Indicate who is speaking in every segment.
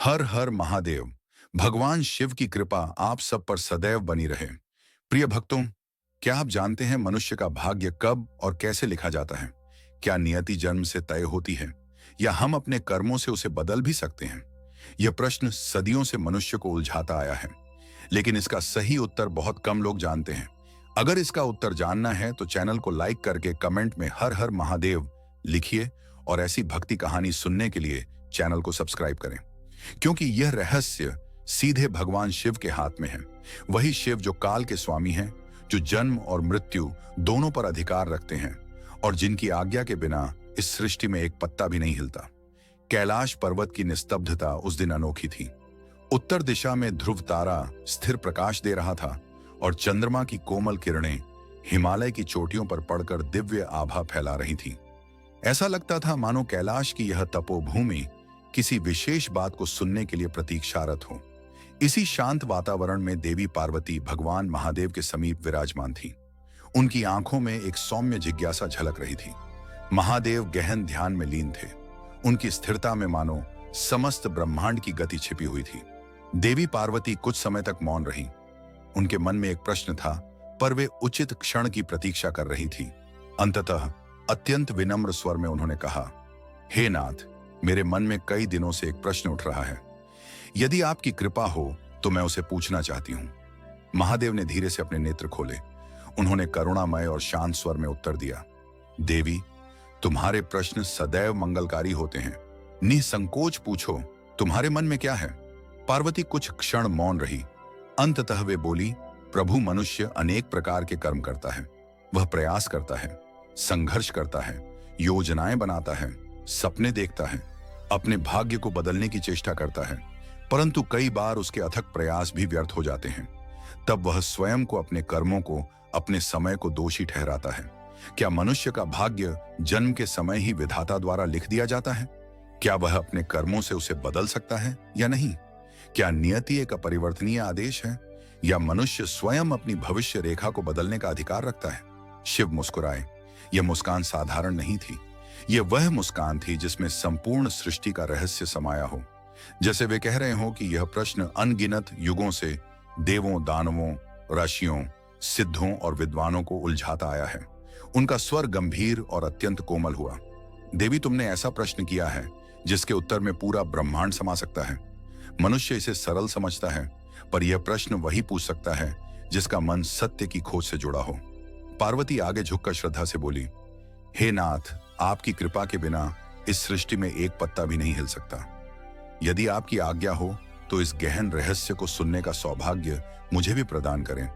Speaker 1: हर हर महादेव। भगवान शिव की कृपा आप सब पर सदैव बनी रहे। प्रिय भक्तों, क्या आप जानते हैं मनुष्य का भाग्य कब और कैसे लिखा जाता है? क्या नियति जन्म से तय होती है या हम अपने कर्मों से उसे बदल भी सकते हैं? यह प्रश्न सदियों से मनुष्य को उलझाता आया है, लेकिन इसका सही उत्तर बहुत कम लोग जानते हैं। अगर इसका उत्तर जानना है तो चैनल को लाइक करके कमेंट में हर हर महादेव लिखिए और ऐसी भक्ति कहानी सुनने के लिए चैनल को सब्सक्राइब करें, क्योंकि यह रहस्य सीधे भगवान शिव के हाथ में है। वही शिव जो काल के स्वामी हैं, जो जन्म और मृत्यु दोनों पर अधिकार रखते हैं और जिनकी आज्ञा के बिना इस सृष्टि में एक पत्ता भी नहीं हिलता। कैलाश पर्वत की निस्तब्धता उस दिन अनोखी थी। उत्तर दिशा में ध्रुव तारा स्थिर प्रकाश दे रहा था और चंद्रमा की कोमल किरणें हिमालय की चोटियों पर पड़कर दिव्य आभा फैला रही थी। ऐसा लगता था मानो कैलाश की यह तपोभूमि किसी विशेष बात को सुनने के लिए प्रतीक्षारत हो। इसी शांत वातावरण में देवी पार्वती भगवान महादेव के समीप विराजमान थी। उनकी आंखों में एक सौम्य जिज्ञासा झलक रही थी। महादेव गहन ध्यान में लीन थे। उनकी स्थिरता में मानो समस्त ब्रह्मांड की गति छिपी हुई थी। देवी पार्वती कुछ समय तक मौन रही। उनके मन में एक प्रश्न था, पर वे उचित क्षण की प्रतीक्षा कर रही थी। अंततः अत्यंत विनम्र स्वर में उन्होंने कहा, हे नाथ, मेरे मन में कई दिनों से एक प्रश्न उठ रहा है। यदि आपकी कृपा हो तो मैं उसे पूछना चाहती हूं। महादेव ने धीरे से अपने नेत्र खोले। उन्होंने करुणामय और शांत स्वर में उत्तर दिया, देवी, तुम्हारे प्रश्न सदैव मंगलकारी होते हैं। निसंकोच पूछो, तुम्हारे मन में क्या है? पार्वती कुछ क्षण मौन रही। अंततः वे बोली, प्रभु, मनुष्य अनेक प्रकार के कर्म करता है। वह प्रयास करता है, संघर्ष करता है, योजनाएं बनाता है, सपने देखता है, अपने भाग्य को बदलने की चेष्टा करता है, परंतु कई बार उसके अथक प्रयास भी व्यर्थ हो जाते हैं। तब वह स्वयं को, अपने कर्मों को, अपने समय को दोषी ठहराता है। क्या मनुष्य का भाग्य जन्म के समय ही विधाता द्वारा लिख दिया जाता है? क्या वह अपने कर्मों से उसे बदल सकता है या नहीं? क्या नियति एक अपरिवर्तनीय आदेश है या मनुष्य स्वयं अपनी भविष्य रेखा को बदलने का अधिकार रखता है? शिव मुस्कुराए। यह मुस्कान साधारण नहीं थी। यह वह मुस्कान थी जिसमें संपूर्ण सृष्टि का रहस्य समाया हो। जैसे वे कह रहे हो कि यह प्रश्न अनगिनत युगों से देवों, दानवों, ऋषियों, सिद्धों और विद्वानों को उलझाता आया है। उनका स्वर गंभीर और अत्यंत कोमल हुआ। देवी, तुमने ऐसा प्रश्न किया है जिसके उत्तर में पूरा ब्रह्मांड समा सकता है। मनुष्य इसे सरल समझता है, पर यह प्रश्न वही पूछ सकता है जिसका मन सत्य की खोज से जुड़ा हो। पार्वती आगे झुककर श्रद्धा से बोली, हे नाथ, आपकी कृपा के बिना इस सृष्टि में एक पत्ता भी नहीं हिल सकता। यदि आपकी आज्ञा हो तो इस गहन रहस्य को सुनने का सौभाग्य मुझे भी प्रदान करें,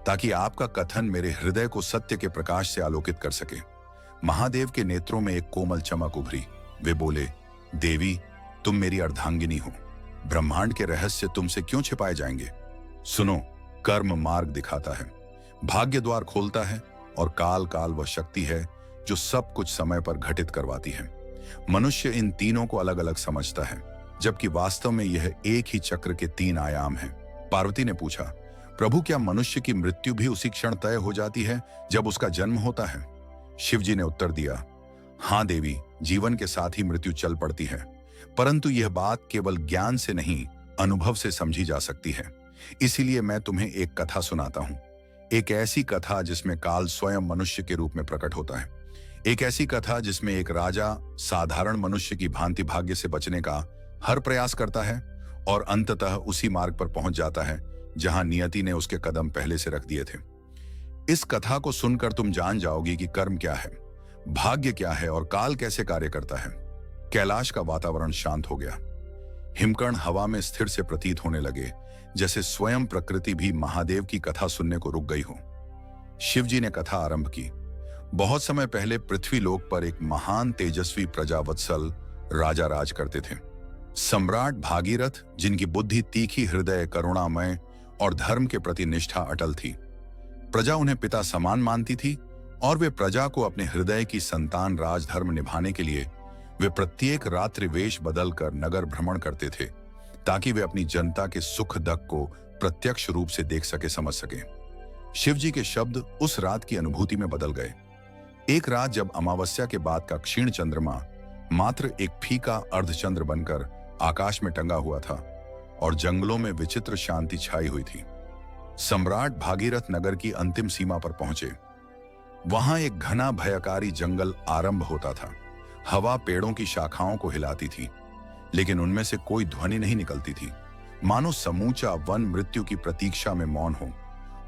Speaker 1: ताकि आपका कथन मेरे हृदय को सत्य के प्रकाश से आलोकित कर सके। महादेव के नेत्रों में एक कोमल चमक उभरी। वे बोले, देवी, तुम मेरी अर्धांगिनी हो। ब्रह्मांड के रहस्य तुमसे क्यों छिपाए जाएंगे? सुनो, कर्म मार्ग दिखाता है, भाग्य द्वार खोलता है और काल काल वह शक्ति है जो सब कुछ समय पर घटित करवाती है। मनुष्य इन तीनों को अलग अलग समझता है, जबकि वास्तव में यह एक ही चक्र के तीन आयाम हैं। पार्वती ने पूछा, प्रभु, क्या मनुष्य की मृत्यु भी उसी क्षण तय हो जाती है जब उसका जन्म होता है? शिव जी ने उत्तर दिया, हाँ देवी, जीवन के साथ ही मृत्यु चल पड़ती है, परंतु यह बात केवल ज्ञान से नहीं, अनुभव से समझी जा सकती है। इसीलिए मैं तुम्हें एक कथा सुनाता हूं। एक ऐसी कथा जिसमें काल स्वयं मनुष्य के रूप में प्रकट होता है। एक ऐसी कथा जिसमें एक राजा साधारण मनुष्य की भांति भाग्य से बचने का हर प्रयास करता है और अंततः उसी मार्ग पर पहुंच जाता है जहां नियति ने उसके कदम पहले से रख दिए थे। इस कथा को सुनकर तुम जान जाओगी कि कर्म क्या है, भाग्य क्या है और काल कैसे कार्य करता है। कैलाश का वातावरण शांत हो गया। हिमकण हवा में स्थिर से प्रतीत होने लगे, जैसे स्वयं प्रकृति भी महादेव की कथा सुनने को रुक गई हो। शिव जी ने कथा आरंभ की। बहुत समय पहले पृथ्वी लोक पर एक महान तेजस्वी प्रजावत्सल राजा राज करते थे। सम्राट भागीरथ, जिनकी बुद्धि तीखी, हृदय करुणामय और धर्म के प्रति निष्ठा अटल थी। प्रजा उन्हें पिता समान मानती थी और वे प्रजा को अपने हृदय की संतान राजधर्म निभाने के लिए वे प्रत्येक रात्रि वेश बदलकर नगर भ्रमण करते थे, ताकि वे अपनी जनता के सुख दुख को प्रत्यक्ष रूप से देख सके, समझ सके। शिव जी के शब्द उस रात की अनुभूति में बदल गए। एक रात जब अमावस्या के बाद का क्षीण चंद्रमा मात्र एक फीका अर्धचंद्र बनकर आकाश में टंगा हुआ था और जंगलों में विचित्र शांति छाई हुई थी। सम्राट भागीरथ नगर की अंतिम सीमा पर पहुंचे। वहां एक घना भयकारी जंगल आरंभ होता था। हवा पेड़ों की शाखाओं को हिलाती थी, लेकिन उनमें से कोई ध्वनि नहीं निकलती थी, मानो समूचा वन मृत्यु की प्रतीक्षा में मौन हो।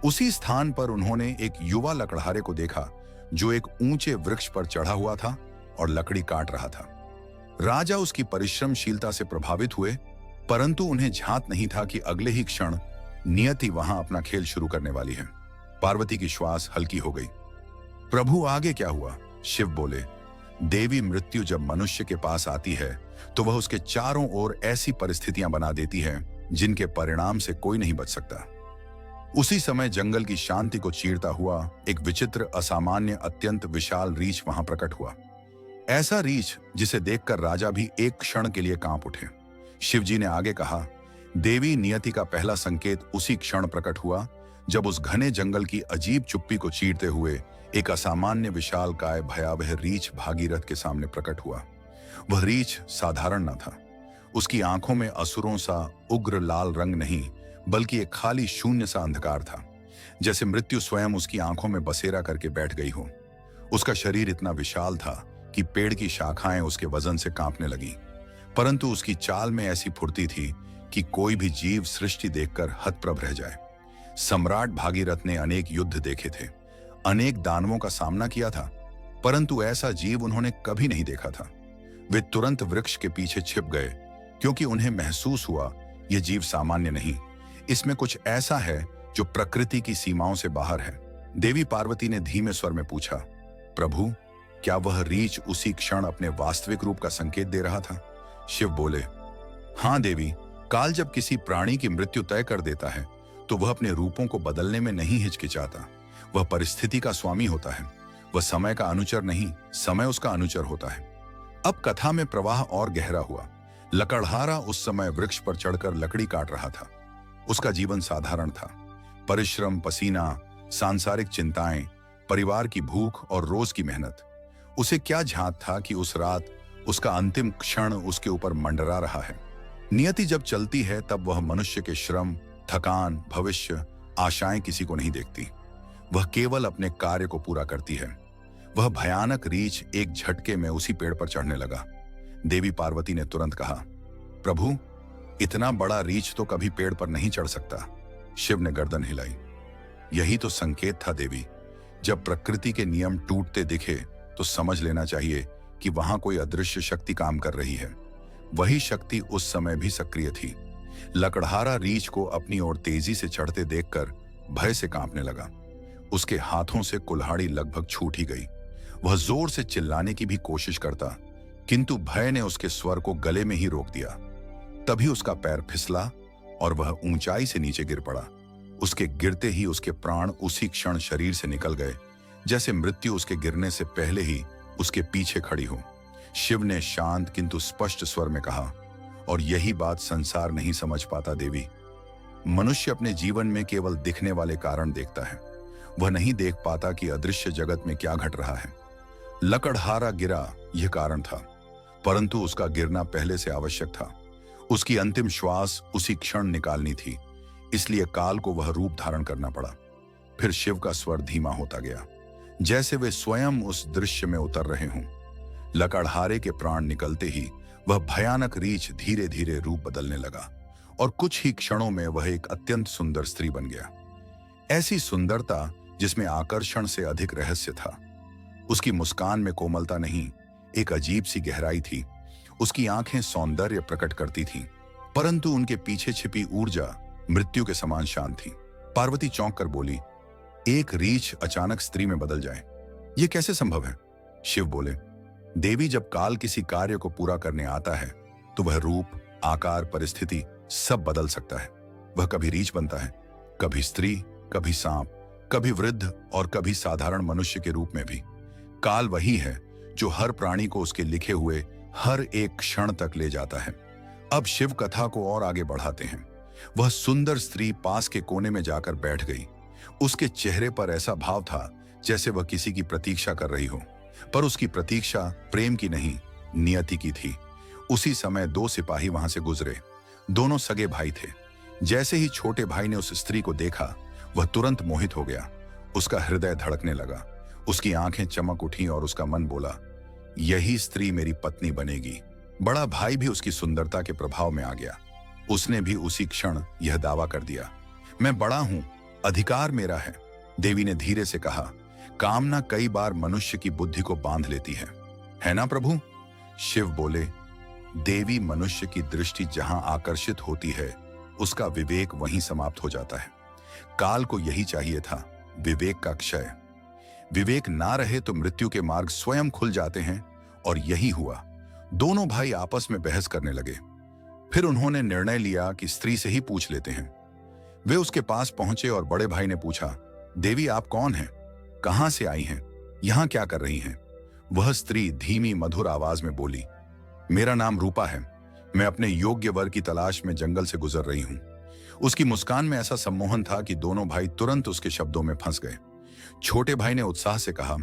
Speaker 1: उसी स्थान पर उन्होंने एक युवा लकड़हारे को देखा जो एक ऊंचे वृक्ष पर चढ़ा हुआ था और लकड़ी काट रहा था। राजा उसकी परिश्रमशीलता से प्रभावित हुए, परंतु उन्हें झांत नहीं था कि अगले ही क्षण नियति वहां अपना खेल शुरू करने वाली है। पार्वती की श्वास हल्की हो गई। प्रभु, आगे क्या हुआ? शिव बोले, देवी मृत्यु जब मनुष्य के पास आती है तो वह उसके चारों ओर ऐसी परिस्थितियां बना देती है जिनके परिणाम से कोई नहीं बच सकता। उसी समय जंगल की शांति को चीरता हुआ एक विचित्र, असामान्य, अत्यंत विशाल रीछ वहां प्रकट हुआ। ऐसा रीछ जिसे देखकर राजा भी एक क्षण के लिए कांप उठे। शिवजी ने आगे कहा, देवी नियति का पहला संकेत उसी क्षण प्रकट हुआ जब उस घने जंगल की अजीब चुप्पी को चीरते हुए एक असामान्य विशालकाय भयावह रीछ भागीरथ के सामने प्रकट हुआ। वह रीछ साधारण न था। उसकी आंखों में असुरों सा उग्र लाल रंग नहीं, बल्कि एक खाली शून्य सा अंधकार था, जैसे मृत्यु स्वयं उसकी आंखों में बसेरा करके बैठ गई हो। उसका शरीर इतना विशाल था कि पेड़ की शाखाएं उसके वजन से कांपने लगी, परंतु उसकी चाल में ऐसी फुर्ती थी कि कोई भी जीव सृष्टि देखकर हतप्रभ रह जाए। सम्राट भागीरथ ने अनेक युद्ध देखे थे, अनेक दानवों का सामना किया था, परंतु ऐसा जीव उन्होंने कभी नहीं देखा था। वे तुरंत वृक्ष के पीछे छिप गए, क्योंकि उन्हें महसूस हुआ यह जीव सामान्य नहीं, इसमें कुछ ऐसा है जो प्रकृति की सीमाओं से बाहर है। देवी पार्वती ने धीमे स्वर में पूछा, प्रभु, क्या वह रीछ उसी क्षण अपने वास्तविक रूप का संकेत दे रहा था? शिव बोले, हां देवी, काल जब किसी प्राणी की मृत्यु तय कर देता है तो वह अपने रूपों को बदलने में नहीं हिचकिचाता। वह परिस्थिति का स्वामी होता है। वह समय का अनुचर नहीं, समय उसका अनुचर होता है। अब कथा में प्रवाह और गहरा हुआ। लकड़हारा उस समय वृक्ष पर चढ़कर लकड़ी काट रहा था। उसका जीवन साधारण था। परिश्रम, पसीना, सांसारिक चिंताएं, परिवार की भूख और रोज की मेहनत। उसे क्या झांत था कि उस रात उसका अंतिम क्षण उसके ऊपर मंडरा रहा है। नियति जब चलती है तब वह मनुष्य के श्रम, थकान, भविष्य, आशाएं किसी को नहीं देखती। वह केवल अपने कार्य को पूरा करती है। वह भयानक रीछ एक झटके में उसी पेड़ पर चढ़ने लगा। देवी पार्वती ने तुरंत कहा, प्रभु, इतना बड़ा रीछ तो कभी पेड़ पर नहीं चढ़ सकता। शिव ने गर्दन हिलाई। यही तो संकेत था देवी। जब प्रकृति के नियम टूटते दिखे तो समझ लेना चाहिए कि वहां कोई अदृश्य शक्ति काम कर रही है। वही शक्ति उस समय भी सक्रिय थी। लकड़हारा रीछ को अपनी ओर तेजी से चढ़ते देखकर भय से कांपने लगा। उसके हाथों से कुल्हाड़ी लगभग छूट ही गई। वह जोर से चिल्लाने की भी कोशिश करता, किंतु भय ने उसके स्वर को गले में ही रोक दिया। तभी उसका पैर फिसला और वह ऊंचाई से नीचे गिर पड़ा। उसके गिरते ही उसके प्राण उसी क्षण शरीर से निकल गए, जैसे मृत्यु उसके गिरने से पहले ही उसके पीछे खड़ी हो। शिव ने शांत किंतु स्पष्ट स्वर में कहा, और यही बात संसार नहीं समझ पाता देवी। मनुष्य अपने जीवन में केवल दिखने वाले कारण देखता है। वह नहीं देख पाता कि अदृश्य जगत में क्या घट रहा है। लकड़हारा गिरा, यह कारण था, परंतु उसका गिरना पहले से आवश्यक था। उसकी अंतिम श्वास उसी क्षण निकालनी थी, इसलिए काल को वह रूप धारण करना पड़ा। फिर शिव का स्वर धीमा होता गया, जैसे वे स्वयं उस दृश्य में उतर रहे हों। लकड़हारे के प्राण निकलते ही वह भयानक रीछ धीरे धीरे रूप बदलने लगा और कुछ ही क्षणों में वह एक अत्यंत सुंदर स्त्री बन गया। ऐसी सुंदरता जिसमें आकर्षण से अधिक रहस्य था। उसकी मुस्कान में कोमलता नहीं, एक अजीब सी गहराई थी। उसकी आंखें सौंदर्य प्रकट करती थीं, परंतु उनके पीछे छिपी ऊर्जा मृत्यु के समान शांत थी। पार्वती चौंक कर बोली, एक रीछ अचानक स्त्री में बदल जाए, यह कैसे संभव है? शिव बोले, देवी, जब काल किसी कार्य को पूरा करने आता है तो वह रूप, आकार, परिस्थिति सब बदल सकता है। वह कभी रीछ बनता है, कभी स्त्री, कभी सांप, कभी वृद्ध और कभी साधारण मनुष्य के रूप में भी। काल वही है जो हर प्राणी को उसके लिखे हुए हर एक क्षण तक ले जाता है। अब शिव कथा को और आगे बढ़ाते हैं। वह सुंदर स्त्री पास के कोने में जाकर बैठ गई। उसके चेहरे पर ऐसा भाव था जैसे वह किसी की प्रतीक्षा कर रही हो, पर उसकी प्रतीक्षा प्रेम की नहीं, नियति की थी। उसी समय दो सिपाही वहां से गुजरे। दोनों सगे भाई थे। जैसे ही छोटे भाई ने उस स्त्री को देखा, वह तुरंत मोहित हो गया। उसका हृदय धड़कने लगा, उसकी आंखें चमक उठी और उसका मन बोला, यही स्त्री मेरी पत्नी बनेगी। बड़ा भाई भी उसकी सुंदरता के प्रभाव में आ गया। उसने भी उसी क्षण यह दावा कर दिया, मैं बड़ा हूं, अधिकार मेरा है। देवी ने धीरे से कहा, कामना कई बार मनुष्य की बुद्धि को बांध लेती है ना प्रभु? शिव बोले, देवी, मनुष्य की दृष्टि जहां आकर्षित होती है, उसका विवेक वहीं समाप्त हो जाता है। काल को यही चाहिए था, विवेक का क्षय। विवेक ना रहे तो मृत्यु के मार्ग स्वयं खुल जाते हैं, और यही हुआ। दोनों भाई आपस में बहस करने लगे। फिर उन्होंने निर्णय लिया कि स्त्री से ही पूछ लेते हैं। वे उसके पास पहुंचे और बड़े भाई ने पूछा, देवी आप कौन हैं? कहां से आई हैं? यहां क्या कर रही हैं? वह स्त्री धीमी मधुर आवाज में बोली, मेरा नाम रूपा है, मैं अपने योग्य वर की तलाश में जंगल से गुजर रही हूं। उसकी मुस्कान में ऐसा सम्मोहन था कि दोनों भाई तुरंत उसके शब्दों में फंस गए। छोटे भाई ने उत्साह से कहा,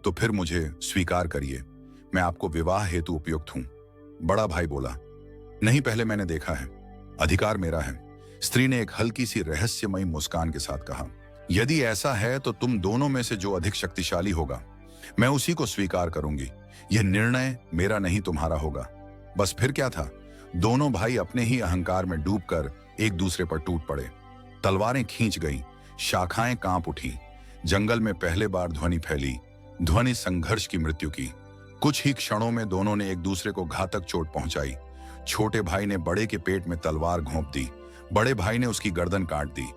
Speaker 1: तो फिर मुझे स्वीकार करिए, मैं आपको विवाह हेतु उपयुक्त हूं। बड़ा भाई बोला, नहीं, पहले मैंने देखा है, अधिकार मेरा है। स्त्री ने एक हल्की सी रहस्यमयी मुस्कान के साथ कहा, यदि ऐसा है तो तुम दोनों में से जो अधिक शक्तिशाली होगा, मैं उसी को स्वीकार करूंगी। यह निर्णय मेरा नहीं तुम्हारा होगा। बस फिर क्या था, दोनों भाई अपने ही अहंकार में डूबकर एक दूसरे पर टूट पड़े। तलवारें खींच गईं, शाखाएं कांप उठी। जंगल में पहले बार ध्वनि फैली, ध्वनि संघर्ष की, मृत्यु की। कुछ ही क्षणों में दोनों ने एक दूसरे को घातक चोट पहुंचाई। छोटे भाई ने बड़े के पेट में तलवार घोंप दी, बड़े भाई ने उसकी गर्दन काट दी।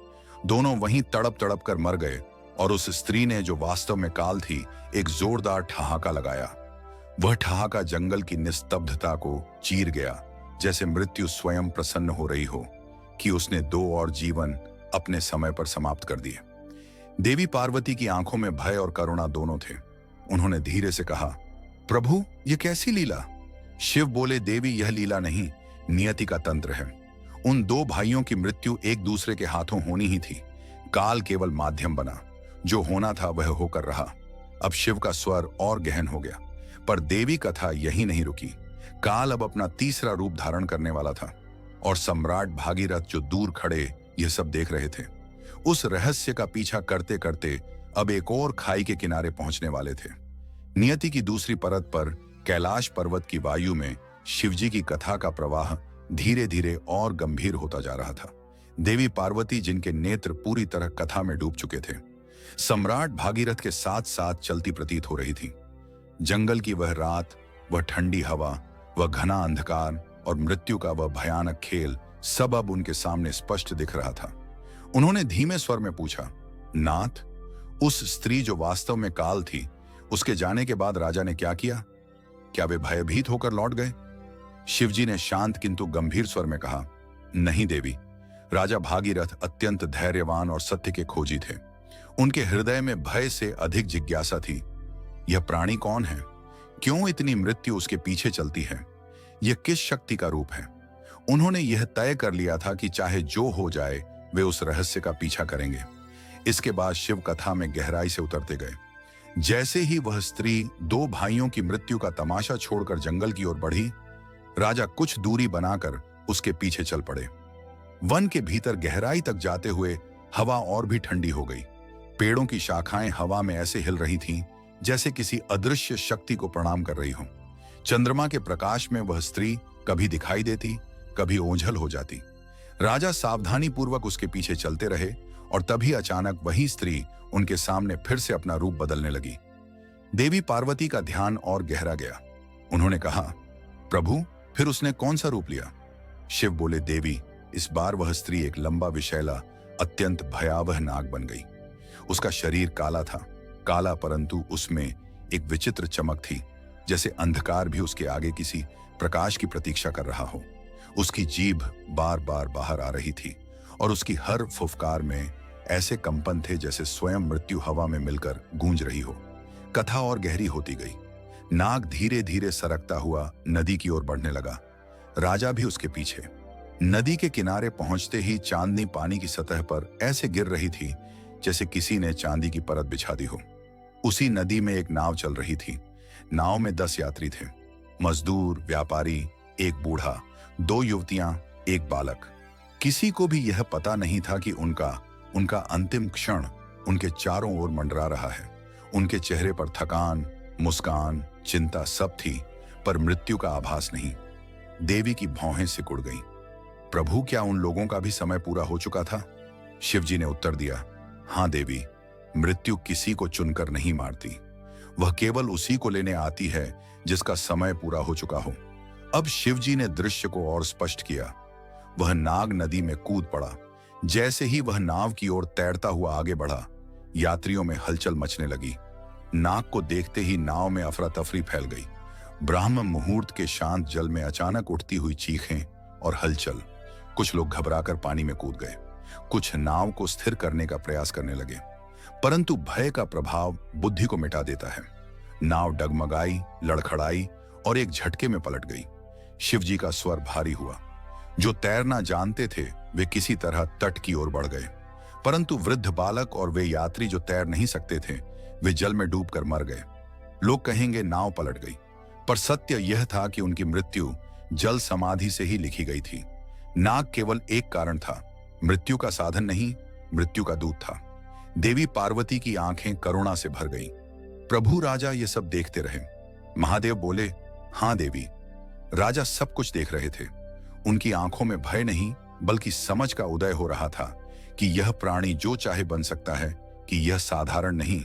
Speaker 1: दोनों वहीं तड़प तड़प कर मर गए, और उस स्त्री ने, जो वास्तव में काल थी, एक जोरदार ठहाका लगाया। वह ठहाका जंगल की निस्तब्धता को चीर गया, जैसे मृत्यु स्वयं प्रसन्न हो रही हो कि उसने दो और जीवन अपने समय पर समाप्त कर दिए। देवी पार्वती की आंखों में भय और करुणा दोनों थे। उन्होंने धीरे से कहा, प्रभु ये कैसी लीला? शिव बोले, देवी यह लीला नहीं, नियति का तंत्र है। उन दो भाइयों की मृत्यु एक दूसरे के हाथों होनी ही थी। काल केवल माध्यम बना, जो होना था वह होकर रहा। अब शिव का स्वर और गहन हो गया, पर देवी कथा यही नहीं रुकी। काल अब अपना तीसरा रूप धारण करने वाला था, और सम्राट भागीरथ, जो दूर खड़े यह सब देख रहे थे, उस रहस्य का पीछा करते करते अब एक और खाई के किनारे पहुंचने वाले थे। नियति की दूसरी परत पर कैलाश पर्वत की वायु में शिवजी की कथा का प्रवाह धीरे धीरे और गंभीर होता जा रहा था। देवी पार्वती, जिनके नेत्र पूरी तरह कथा में डूब चुके थे, सम्राट भागीरथ के साथ साथ चलती प्रतीत हो रही थी। जंगल की वह रात, वह ठंडी हवा, वह घना अंधकार और मृत्यु का वह भयानक खेल, सब अब उनके सामने स्पष्ट दिख रहा था। उन्होंने धीमे स्वर में पूछा, नाथ, उस स्त्री जो वास्तव में काल थी, उसके जाने के बाद राजा ने क्या किया? क्या वे भयभीत होकर लौट गए? शिवजी ने शांत किंतु गंभीर स्वर में कहा, नहीं देवी, राजा भागीरथ अत्यंत धैर्यवान और सत्य के खोजी थे। उनके हृदय में भय से अधिक जिज्ञासा थी। यह प्राणी कौन है? क्यों इतनी मृत्यु उसके पीछे चलती है? यह किस शक्ति का रूप है? उन्होंने यह तय कर लिया था कि चाहे जो हो जाए, वे उस रहस्य का पीछा करेंगे। इसके बाद शिव कथा में गहराई से उतरते गए। जैसे ही वह स्त्री दो भाइयों की मृत्यु का तमाशा छोड़कर जंगल की ओर बढ़ी, राजा कुछ दूरी बनाकर उसके पीछे चल पड़े। वन के भीतर गहराई तक जाते हुए हवा और भी ठंडी हो गई। पेड़ों की शाखाएं हवा में ऐसे हिल रही थीं, जैसे किसी अदृश्य शक्ति को प्रणाम कर रही हो। चंद्रमा के प्रकाश में वह स्त्री कभी दिखाई देती, कभी ओझल हो जाती। राजा सावधानी पूर्वक उसके पीछे चलते रहे, और तभी अचानक वही स्त्री उनके सामने फिर से अपना रूप बदलने लगी। देवी पार्वती का ध्यान और गहरा गया। उन्होंने कहा, प्रभु, फिर उसने कौन सा रूप लिया? शिव बोले, देवी, इस बार वह स्त्री एक लंबा विशैला, अत्यंत भयावह नाग बन गई। उसका शरीर काला था, काला, परंतु उसमें एक विचित्र चमक थी, जैसे अंधकार भी उसके आगे किसी प्रकाश की प्रतीक्षा कर रहा हो। उसकी जीभ बार बार बाहर आ रही थी, और उसकी हर फुफकार में ऐसे कंपन थे जैसे स्वयं मृत्यु हवा में मिलकर गूंज रही हो। कथा और गहरी होती गई। नाग धीरे धीरे सरकता हुआ नदी की ओर बढ़ने लगा। राजा भी उसके पीछे। नदी के किनारे पहुंचते ही चांदनी पानी की सतह पर ऐसे गिर रही थी जैसे किसी ने चांदी की परत बिछा दी हो। उसी नदी में एक नाव चल रही थी। नाव में 10 यात्री थे, मजदूर, व्यापारी, एक बूढ़ा, 2 युवतियां, एक बालक। किसी को भी यह पता नहीं था कि उनका उनका अंतिम क्षण उनके चारों ओर मंडरा रहा है। उनके चेहरे पर थकान, मुस्कान, चिंता सब थी, पर मृत्यु का आभास नहीं। देवी की भौहें सिकुड़ गईं। प्रभु, क्या उन लोगों का भी समय पूरा हो चुका था? शिवजी ने उत्तर दिया, हां देवी, मृत्यु किसी को चुनकर नहीं मारती। वह केवल उसी को लेने आती है जिसका समय पूरा हो चुका हो। अब शिवजी ने दृश्य को और स्पष्ट किया। वह नाग नदी में कूद पड़ा। जैसे ही वह नाव की ओर तैरता हुआ आगे बढ़ा, यात्रियों में हलचल मचने लगी। नाग को देखते ही नाव में अफरा तफरी फैल गई। ब्राह्म मुहूर्त के शांत जल में अचानक उठती हुई चीखें और हलचल। कुछ लोग घबराकर पानी में कूद गए, कुछ नाव को स्थिर करने का प्रयास करने लगे, परंतु भय का प्रभाव बुद्धि को मिटा देता है। नाव डगमगाई, लड़खड़ाई और एक झटके में पलट गई। शिवजी का स्वर भारी हुआ। जो तैरना जानते थे वे किसी तरह तट की ओर बढ़ गए, परंतु वृद्ध बालक और वे यात्री जो तैर नहीं सकते थे, वे जल में डूबकर मर गए। लोग कहेंगे नाव पलट गई, पर सत्य यह था कि उनकी मृत्यु जल समाधि से ही लिखी गई थी। नाग केवल एक कारण था, मृत्यु का साधन नहीं, मृत्यु का दूत था। देवी पार्वती की आंखें करुणा से भर गईं। प्रभु, राजा ये सब देखते रहे। महादेव बोले, हां देवी। राजा सब कुछ देख रहे थे। उनकी आंखों में भय नहीं बल्कि समझ का उदय हो रहा था कि यह प्राणी जो चाहे बन सकता है, कि यह साधारण नहीं,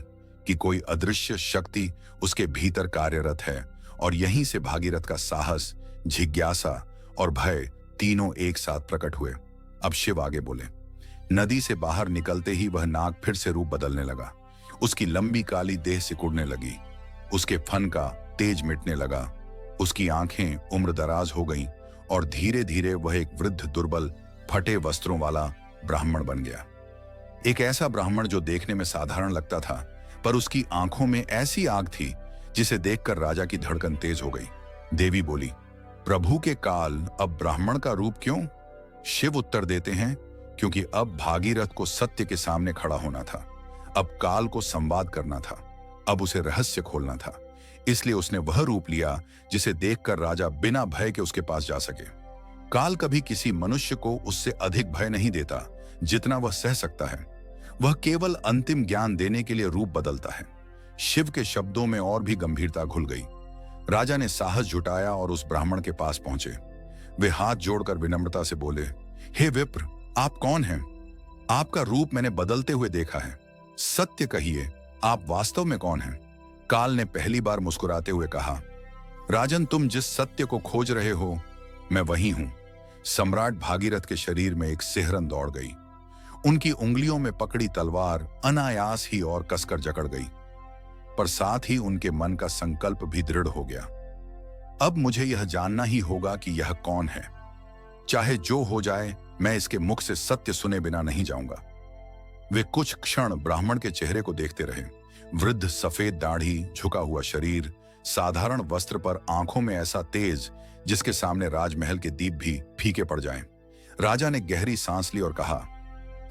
Speaker 1: कि कोई अदृश्य शक्ति उसके भीतर कार्यरत है। और यहीं से भागीरथ का साहस, जिज्ञासा और भय तीनों एक साथ प्रकट हुए। अब शिव आगे बोले। नदी से बाहर निकलते ही वह नाग फिर से रूप बदलने लगा। उसकी लंबी काली देह सिकुड़ने लगी, उसके फन का तेज मिटने लगा, उसकी आंखें उम्रदराज हो गईं और धीरे धीरे वह एक वृद्ध, दुर्बल, फटे वस्त्रों वाला ब्राह्मण बन गया। एक ऐसा ब्राह्मण जो देखने में साधारण लगता था, पर उसकी आंखों में ऐसी आग थी जिसे देखकर राजा की धड़कन तेज हो गई। देवी बोली, प्रभु के काल, अब ब्राह्मण का रूप क्यों? शिव उत्तर देते हैं, क्योंकि अब भागीरथ को सत्य के सामने खड़ा होना था। अब काल को संवाद करना था, अब उसे रहस्य खोलना था। इसलिए उसने वह रूप लिया जिसे देखकर राजा बिना भय के उसके पास जा सके। काल कभी किसी मनुष्य को उससे अधिक भय नहीं देता जितना वह सह सकता है। वह केवल अंतिम ज्ञान देने के लिए रूप बदलता है। शिव के शब्दों में और भी गंभीरता घुल गई। राजा ने साहस जुटाया और उस ब्राह्मण के पास पहुंचे। वे हाथ जोड़कर विनम्रता से बोले, हे विप्र, आप कौन हैं? आपका रूप मैंने बदलते हुए देखा है। सत्य कहिए, आप वास्तव में कौन हैं? काल ने पहली बार मुस्कुराते हुए कहा, राजन, तुम जिस सत्य को खोज रहे हो, मैं वही हूं। सम्राट भागीरथ के शरीर में एक सिहरन दौड़ गई। उनकी उंगलियों में पकड़ी तलवार अनायास ही और कसकर जकड़ गई, पर साथ ही उनके मन का संकल्प भी दृढ़ हो गया। अब मुझे यह जानना ही होगा कि यह कौन है। चाहे जो हो जाए, मैं इसके मुख से सत्य सुने बिना नहीं जाऊंगा। वे कुछ क्षण ब्राह्मण के चेहरे को देखते रहे। वृद्ध, सफेद दाढ़ी, झुका हुआ शरीर, साधारण वस्त्र पर आंखों में ऐसा तेज जिसके सामने राजमहल के दीप भी फीके पड़ जाएं। राजा ने गहरी सांस ली और कहा,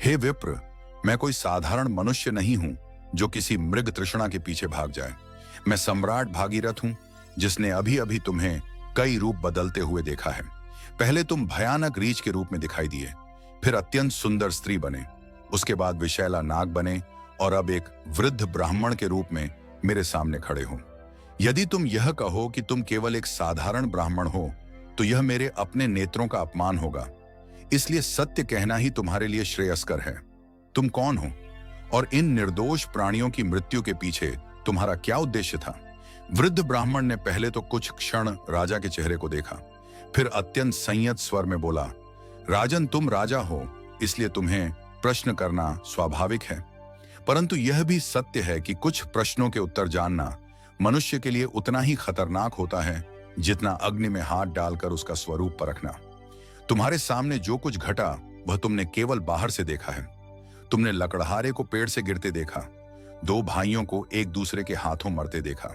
Speaker 1: हे विप्र, मैं कोई साधारण मनुष्य नहीं हूं जो किसी मृग तृष्णा के पीछे भाग जाए। मैं सम्राट भागीरथ हूं, जिसने अभी अभी तुम्हें कई रूप बदलते हुए देखा है। पहले तुम भयानक रीछ के रूप में दिखाई दिए, फिर अत्यंत सुंदर स्त्री बने, उसके बाद विशैला नाग बने और अब एक वृद्ध ब्राह्मण के रूप में मेरे सामने खड़े हो। यदि तुम यह कहो कि तुम केवल एक साधारण ब्राह्मण हो, तो यह मेरे अपने नेत्रों का अपमान होगा। इसलिए सत्य कहना ही तुम्हारे लिए श्रेयस्कर है। तुम कौन हो और इन निर्दोष प्राणियों की मृत्यु के पीछे तुम्हारा क्या उद्देश्य था? वृद्ध ब्राह्मण ने पहले तो कुछ क्षण राजा के चेहरे को देखा, फिर अत्यंत संयत स्वर में बोला, राजन, तुम राजा हो, इसलिए तुम्हें प्रश्न करना स्वाभाविक है, परंतु यह भी सत्य है कि कुछ प्रश्नों के उत्तर जानना मनुष्य के लिए उतना ही खतरनाक होता है जितना अग्नि में हाथ डालकर उसका स्वरूप परखना। तुम्हारे सामने जो कुछ घटा वह तुमने केवल बाहर से देखा है। तुमने लकड़हारे को पेड़ से गिरते देखा, 2 भाइयों को एक दूसरे के हाथों मरते देखा,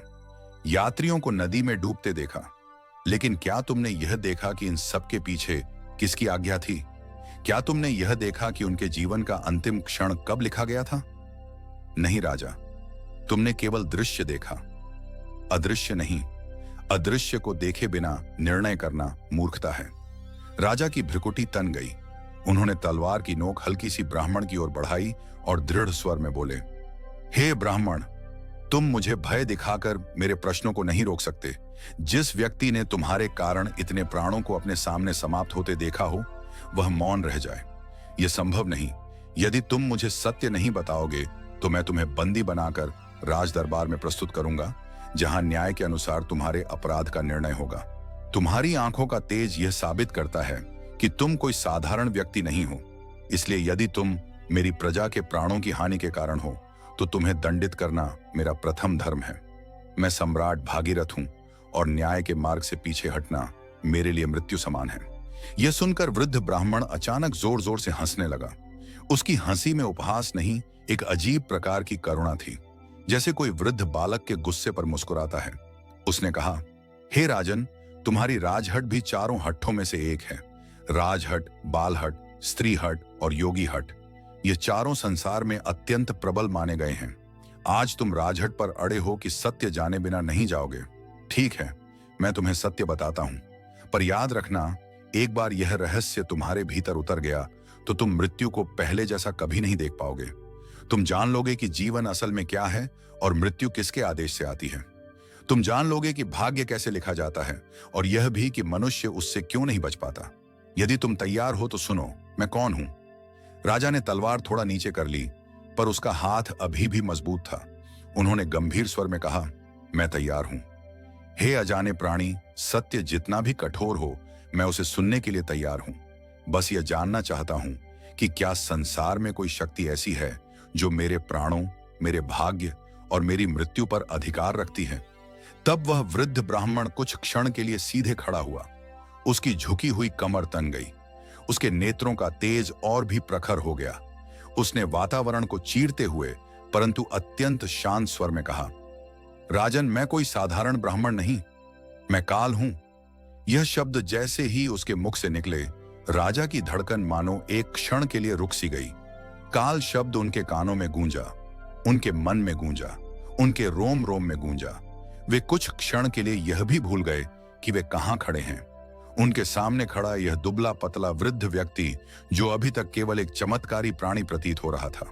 Speaker 1: यात्रियों को नदी में डूबते देखा, लेकिन क्या तुमने यह देखा कि इन सब के पीछे किसकी आज्ञा थी? क्या तुमने यह देखा कि उनके जीवन का अंतिम क्षण कब लिखा गया था? नहीं राजा, तुमने केवल दृश्य देखा, अदृश्य नहीं। अदृश्य को देखे बिना निर्णय करना मूर्खता है। राजा की भ्रिकुटी तन गई। उन्होंने तलवार की नोक हल्की सी ब्राह्मण की ओर बढ़ाई और दृढ़ स्वर में बोले, हे ब्राह्मण, तुम मुझे भय दिखाकर मेरे प्रश्नों को नहीं रोक सकते। जिस व्यक्ति ने तुम्हारे कारण इतने प्राणों को अपने सामने समाप्त होते देखा हो, वह मौन रह जाए। यह संभव नहीं। यदि तुम मुझे सत्य नहीं बताओगे तो मैं तुम्हें बंदी बनाकर राज दरबार में प्रस्तुत करूंगा, जहां न्याय के अनुसार तुम्हारे अपराध का निर्णय होगा। तुम्हारी आंखों का तेज यह साबित करता है कि तुम कोई साधारण व्यक्ति नहीं हो। इसलिए यदि तुम मेरी प्रजा के प्राणों की हानि के कारण हो तो तुम्हें दंडित करना मेरा प्रथम धर्म है। मैं सम्राट भागीरथ हूं और न्याय के मार्ग से पीछे हटना मेरे लिए मृत्यु समान है। यह सुनकर वृद्ध ब्राह्मण अचानक जोर जोर से हंसने लगा। उसकी हंसी में उपहास नहीं, एक अजीब प्रकार की करुणा थी, जैसे कोई वृद्ध बालक के गुस्से पर मुस्कुराता है। उसने कहा, हे राजन, तुम्हारी राजहट भी चारों हट्ठों में से एक है। राजहट, बालहट, स्त्री हट और योगी हट, ये चारों संसार में अत्यंत प्रबल माने गए हैं। आज तुम राजहट पर अड़े हो कि सत्य जाने बिना नहीं जाओगे। ठीक है, मैं तुम्हें सत्य बताता हूं, पर याद रखना, एक बार यह रहस्य तुम्हारे भीतर उतर गया तो तुम मृत्यु को पहले जैसा कभी नहीं देख पाओगे। तुम जान लोगे कि जीवन असल में क्या है और मृत्यु किसके आदेश से आती है। तुम जान लोगे कि भाग्य कैसे लिखा जाता है और यह भी कि मनुष्य उससे क्यों नहीं बच पाता। यदि तुम तैयार हो तो सुनो, मैं कौन हूं। राजा ने तलवार थोड़ा नीचे कर ली, पर उसका हाथ अभी भी मजबूत था। उन्होंने गंभीर स्वर में कहा, मैं तैयार हूं। हे अजाने प्राणी, सत्य जितना भी कठोर हो, मैं उसे सुनने के लिए तैयार हूं। बस यह जानना चाहता हूं कि क्या संसार में कोई शक्ति ऐसी है जो मेरे प्राणों, मेरे भाग्य और मेरी मृत्यु पर अधिकार रखती है। तब वह वृद्ध ब्राह्मण कुछ क्षण के लिए सीधे खड़ा हुआ। उसकी झुकी हुई कमर तन गई। उसके नेत्रों का तेज और भी प्रखर हो गया। उसने वातावरण को चीरते हुए परंतु अत्यंत शांत स्वर में कहा, राजन, मैं कोई साधारण ब्राह्मण नहीं, मैं काल हूं। यह शब्द जैसे ही उसके मुख से निकले, राजा की धड़कन मानो एक क्षण के लिए रुक सी गई। काल शब्द उनके कानों में गूंजा, उनके मन में गूंजा, उनके रोम रोम में गूंजा। वे कुछ क्षण के लिए यह भी भूल गए कि वे कहां खड़े हैं। उनके सामने खड़ा यह दुबला पतला वृद्ध व्यक्ति, जो अभी तक केवल एक चमत्कारी प्राणी प्रतीत हो रहा था,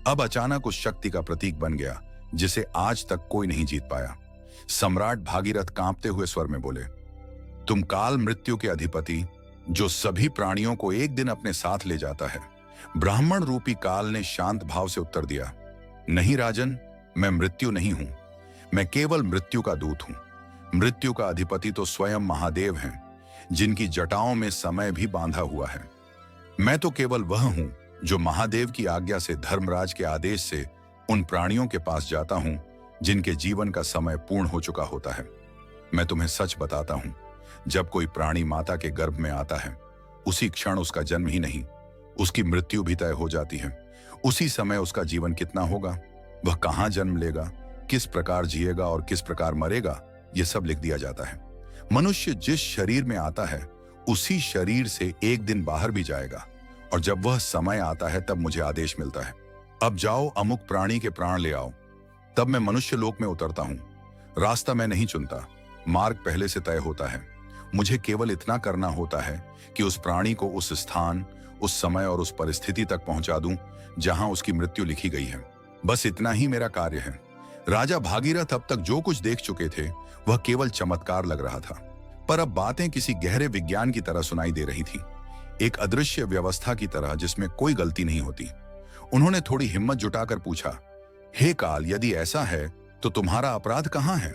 Speaker 1: अब अचानक उस शक्ति का प्रतीक बन गया जिसे आज तक कोई नहीं जीत पाया। सम्राट भागीरथ कांपते हुए स्वर में बोले, तुम काल मृत्यु के अधिपति, जो सभी प्राणियों को एक दिन अपने साथ ले जाता है। ब्राह्मण रूपी काल ने शांत भाव से उत्तर दिया, नहीं राजन, मैं मृत्यु नहीं हूं, मैं केवल मृत्यु का दूत हूं। मृत्यु का अधिपति तो स्वयं महादेव हैं, जिनकी जटाओं में समय भी बांधा हुआ है। मैं तो केवल वह हूं जो महादेव की आज्ञा से, धर्मराज के आदेश से उन प्राणियों के पास जाता हूं जिनके जीवन का समय पूर्ण हो चुका होता है। मैं तुम्हें सच बताता हूं, जब कोई प्राणी माता के गर्भ में आता है, उसी क्षण उसका जन्म ही नहीं, उसकी मृत्यु भी तय हो जाती है। उसी समय उसका जीवन कितना होगा, वह कहां जन्म लेगा, किस प्रकार जिएगा और किस प्रकार मरेगा, यह सब लिख दिया जाता है। मनुष्य जिस शरीर में आता है, उसी शरीर से एक दिन बाहर भी जाएगा, और जब वह समय आता है तब मुझे आदेश मिलता है, अब जाओ अमुक प्राणी के प्राण ले आओ। तब मैं मनुष्य लोक में उतरता हूं। रास्ता मैं नहीं चुनता, मार्ग पहले से तय होता है। मुझे केवल इतना करना होता है कि उस प्राणी को उस स्थान, उस समय और उस परिस्थिति तक पहुंचा दूं जहां उसकी मृत्यु लिखी गई है। बस इतना ही मेरा कार्य है। राजा भागीरथ अब तक जो कुछ देख चुके थे वह केवल चमत्कार लग रहा था, पर अब बातें किसी गहरे विज्ञान की तरह सुनाई दे रही थी, एक अदृश्य व्यवस्था की तरह जिसमें कोई गलती नहीं होती। उन्होंने थोड़ी हिम्मत जुटाकर पूछा, हे काल, यदि ऐसा है तो तुम्हारा अपराध कहां है?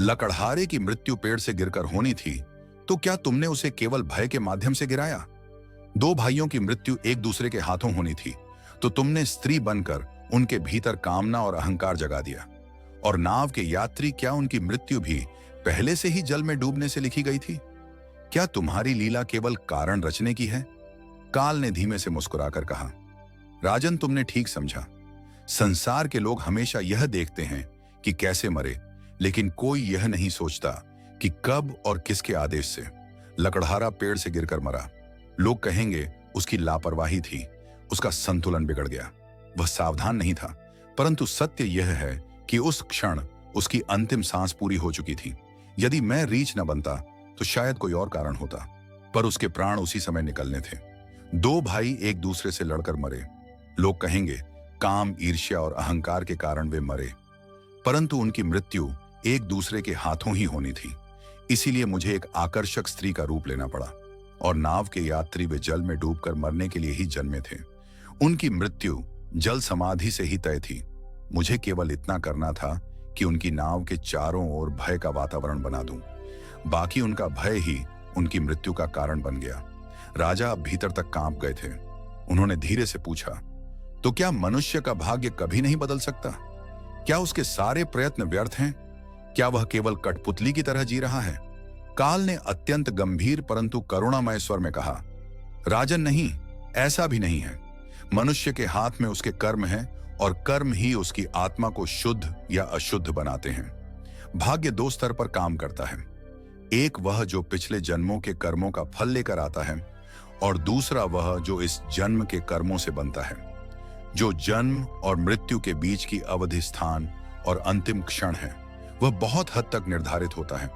Speaker 1: लकड़हारे की मृत्यु पेड़ से गिरकर होनी थी, तो क्या तुमने उसे केवल भय के माध्यम से गिराया? दो भाइयों की मृत्यु एक दूसरे के हाथों होनी थी, तो तुमने स्त्री बनकर उनके भीतर कामना और अहंकार जगा दिया। और नाव के यात्री, क्या उनकी मृत्यु भी पहले से ही जल में डूबने से लिखी गई थी? क्या तुम्हारी लीला केवल कारण रचने की है? काल ने धीमे से मुस्कुराकर कहा, राजन, तुमने ठीक समझा। संसार के लोग हमेशा यह देखते हैं कि कैसे मरे, लेकिन कोई यह नहीं सोचता कि कब और किसके आदेश से। लकड़हारा पेड़ से गिरकर मरा। लोग कहेंगे उसकी लापरवाही थी, उसका संतुलन बिगड़ गया, वह सावधान नहीं था। परंतु सत्य यह है कि उस क्षण उसकी अंतिम सांस पूरी हो चुकी थी। यदि मैं रीछ न बनता तो शायद कोई और कारण होता, पर उसके प्राण उसी समय निकलने थे। दो भाई एक दूसरे से लड़कर मरे। लोग कहेंगे काम, ईर्ष्या और अहंकार के कारण वे मरे, परंतु उनकी मृत्यु एक दूसरे के हाथों ही होनी थी। इसीलिए मुझे एक आकर्षक स्त्री का रूप लेना पड़ा और नाव के यात्री वे जल में डूबकर मरने के लिए ही जन्मे थे। उनकी मृत्यु जल समाधि से ही तय थी। मुझे केवल इतना करना था कि उनकी नाव के चारों ओर भय का वातावरण बना दूं। बाकी उनका भय ही उनकी मृत्यु का कारण बन गया। राजा अब भीतर तक कांप गए थे। उन्होंने धीरे से पूछा, तो क्या मनुष्य का भाग्य कभी नहीं बदल सकता? क्या उसके सारे प्रयत्न व्यर्थ हैं? क्या वह केवल कठपुतली की तरह जी रहा है? काल ने अत्यंत गंभीर परंतु करुणामय स्वर में कहा, राजन नहीं, ऐसा भी नहीं है। मनुष्य के हाथ में उसके कर्म हैं और कर्म ही उसकी आत्मा को शुद्ध या अशुद्ध बनाते हैं। भाग्य दो स्तर पर काम करता है। एक वह जो पिछले जन्मों के कर्मों का फल लेकर आता है और दूसरा वह जो इस जन्म के कर्मों से बनता है। जो जन्म और मृत्यु के बीच की अवधि, स्थान और अंतिम क्षण है वह बहुत हद तक निर्धारित होता है,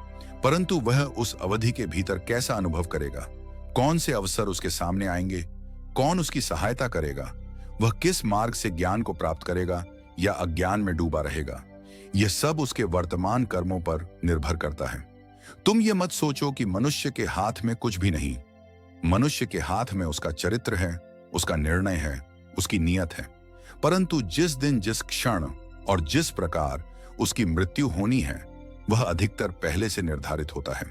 Speaker 1: परंतु वह उस अवधि के भीतर कैसा अनुभव करेगा, कौन से अवसर उसके सामने आएंगे, कौन उसकी सहायता करेगा, वह किस मार्ग से ज्ञान को प्राप्त करेगा या अज्ञान में डूबा रहेगा, यह सब उसके वर्तमान कर्मों पर निर्भर करता है। तुम ये मत सोचो कि मनुष्य के हाथ में कुछ भी नहीं। मनुष्य के हाथ में उसका चरित्र है, उसका निर्णय है, उसकी नियत है, परंतु जिस दिन, जिस क्षण और जिस प्रकार उसकी मृत्यु होनी है वह अधिकतर पहले से निर्धारित होता है।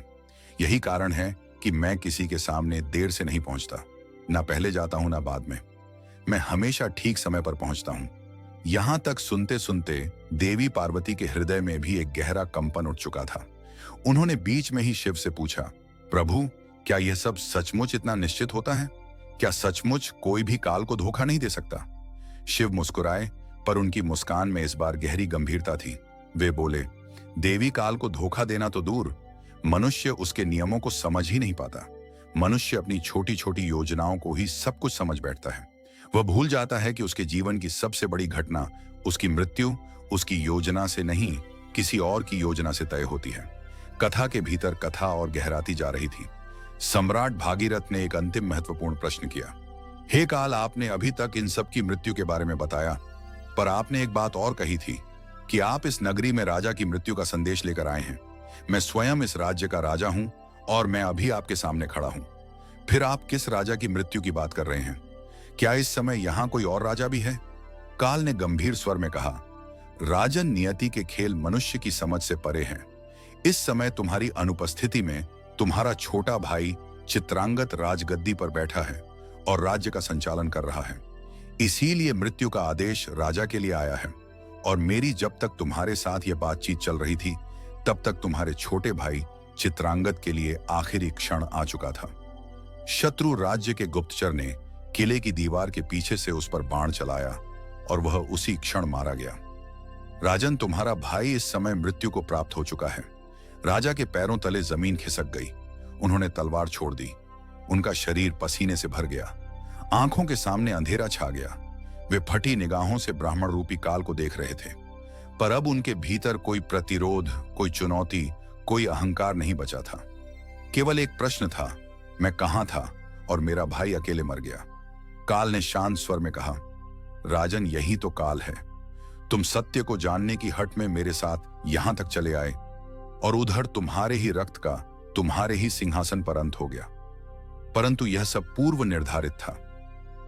Speaker 1: यही कारण है कि मैं किसी के सामने देर से नहीं पहुंचता, ना पहले जाता हूं ना बाद में। मैं हमेशा ठीक समय पर पहुंचता हूं। यहां तक सुनते सुनते देवी पार्वती के हृदय में भी एक गहरा कंपन उठ चुका था। उन्होंने बीच में ही शिव से पूछा, प्रभु, क्या यह सब सचमुच इतना निश्चित होता है? क्या सचमुच कोई भी काल को धोखा नहीं दे सकता? शिव मुस्कुराए, पर उनकी मुस्कान में इस बार गहरी गंभीरता थी। वे बोले, देवी काल को धोखा देना तो दूर, मनुष्य उसके नियमों को समझ ही नहीं पाता। मनुष्य अपनी छोटी छोटी योजनाओं को ही सब कुछ समझ बैठता है। वह भूल जाता है कि उसके जीवन की सबसे बड़ी घटना, उसकी मृत्यु, उसकी योजना से नहीं, किसी और की योजना से तय होती है। कथा के भीतर कथा और गहराती जा रही थी। सम्राट भागीरथ ने एक अंतिम महत्वपूर्ण प्रश्न किया, हे काल, आपने अभी तक इन सब की मृत्यु के बारे में बताया, पर आपने एक बात और कही थी कि आप इस नगरी में राजा की मृत्यु का संदेश लेकर आए हैं। मैं स्वयं इस राज्य का राजा हूं और मैं अभी आपके सामने खड़ा हूं। फिर आप किस राजा की मृत्यु की बात कर रहे हैं? क्या इस समय यहां कोई और राजा भी है? काल ने गंभीर स्वर में कहा, राजन, नियति के खेल मनुष्य की समझ से परे हैं। इस समय तुम्हारी अनुपस्थिति में तुम्हारा छोटा भाई चित्रांगत राजगद्दी पर बैठा है और राज्य का संचालन कर रहा है। इसीलिए मृत्यु का आदेश राजा के लिए आया है और मेरी जब तक तुम्हारे साथ यह बातचीत चल रही थी तब तक तुम्हारे छोटे भाई चित्रांगत के लिए आखिरी क्षण आ चुका था। शत्रु राज्य के गुप्तचर ने किले की दीवार के पीछे से उस पर बाण चलाया और वह उसी क्षण मारा गया। राजन, तुम्हारा भाई इस समय मृत्यु को प्राप्त हो चुका है। राजा के पैरों तले जमीन खिसक गई। उन्होंने तलवार छोड़ दी। उनका शरीर पसीने से भर गया। आंखों के सामने अंधेरा छा गया। वे फटी निगाहों से ब्राह्मण रूपी काल को देख रहे थे, पर अब उनके भीतर कोई प्रतिरोध, कोई चुनौती, कोई अहंकार नहीं बचा था। केवल एक प्रश्न था, मैं कहां था और मेरा भाई अकेले मर गया। काल ने शांत स्वर में कहा, राजन, यही तो काल है। तुम सत्य को जानने की हट में मेरे साथ यहां तक चले आए और उधर तुम्हारे ही रक्त का, तुम्हारे ही सिंहासन पर अंत हो गया। परंतु यह सब पूर्व निर्धारित था।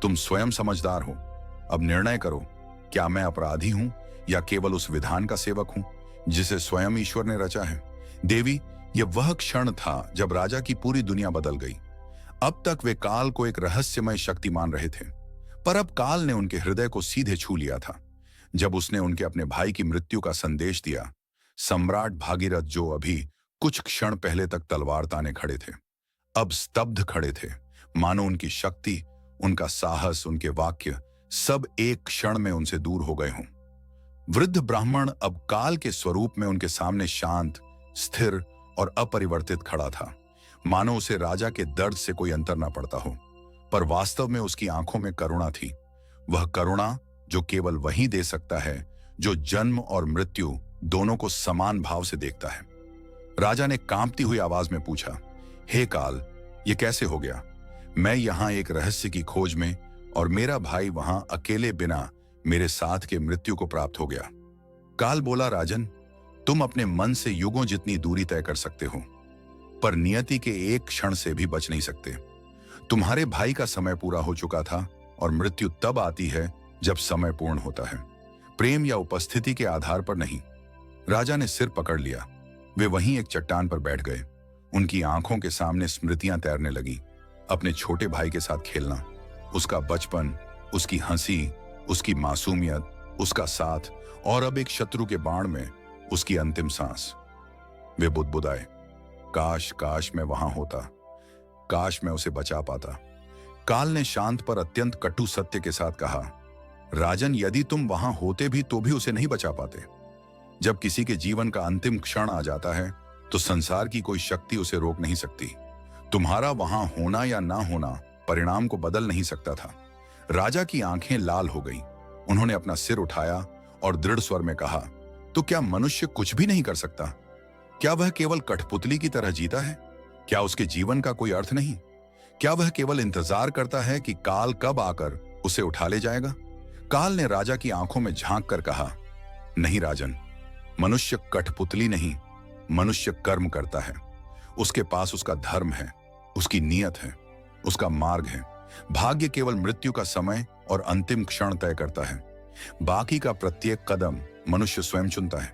Speaker 1: तुम स्वयं समझदार हो। अब निर्णय करो, क्या मैं अपराधी हूं या केवल उस विधान का सेवक हूं जिसे स्वयं ईश्वर ने रचा है? देवी, यह वह क्षण था जब राजा की पूरी दुनिया बदल गई। अब तक वे काल को एक रहस्यमय शक्ति मान रहे थे, पर अब काल ने उनके हृदय को सीधे छू लिया था जब उसने उनके अपने भाई की मृत्यु का संदेश दिया। सम्राट भागीरथ, जो अभी कुछ क्षण पहले तक तलवार ताने खड़े थे, अब स्तब्ध खड़े थे, मानो उनकी शक्ति, उनका साहस, उनके वाक्य सब एक क्षण में उनसे दूर हो गए हों। वृद्ध ब्राह्मण अब काल के स्वरूप में उनके सामने शांत, स्थिर और अपरिवर्तित खड़ा था, मानो उसे राजा के दर्द से कोई अंतर न पड़ता हो, पर वास्तव में उसकी आंखों में करुणा थी। वह करुणा जो केवल वही दे सकता है जो जन्म और मृत्यु दोनों को समान भाव से देखता है। राजा ने कांपती हुई आवाज में पूछा, हे काल, ये कैसे हो गया? मैं यहां एक रहस्य की खोज में और मेरा भाई वहां अकेले बिना मेरे साथ के मृत्यु को प्राप्त हो गया। काल बोला, राजन, तुम अपने मन से युगों जितनी दूरी तय कर सकते हो, पर नियति के एक क्षण से भी बच नहीं सकते। तुम्हारे भाई का समय पूरा हो चुका था और मृत्यु तब आती है जब समय पूर्ण होता है, प्रेम या उपस्थिति के आधार पर नहीं। राजा ने सिर पकड़ लिया। वे वहीं एक चट्टान पर बैठ गए। उनकी आंखों के सामने स्मृतियां तैरने लगी। अपने छोटे भाई के साथ खेलना, उसका बचपन, उसकी हंसी, उसकी मासूमियत, उसका साथ, और अब एक शत्रु के बाण में उसकी अंतिम सांस। वे बुदबुदाए, काश काश मैं वहां होता, काश मैं उसे बचा पाता। काल ने शांत पर अत्यंत कटु सत्य के साथ कहा, राजन, यदि तुम वहां होते भी तो भी उसे नहीं बचा पाते। जब किसी के जीवन का अंतिम क्षण आ जाता है तो संसार की कोई शक्ति उसे रोक नहीं सकती। तुम्हारा वहां होना या ना होना परिणाम को बदल नहीं सकता था। राजा की आंखें लाल हो गईं। उन्होंने अपना सिर उठाया और दृढ़ स्वर में कहा, तो क्या मनुष्य कुछ भी नहीं कर सकता? क्या वह केवल कठपुतली की तरह जीता है? क्या उसके जीवन का कोई अर्थ नहीं? क्या वह केवल इंतजार करता है कि काल कब आकर उसे उठा ले जाएगा? काल ने राजा की आंखों में झांक कर कहा, नहीं राजन, मनुष्य कठपुतली नहीं, मनुष्य कर्म करता है। उसके पास उसका धर्म है, उसकी नियत है, उसका मार्ग है। भाग्य केवल मृत्यु का समय और अंतिम क्षण तय करता है। बाकी का प्रत्येक कदम मनुष्य स्वयं चुनता है।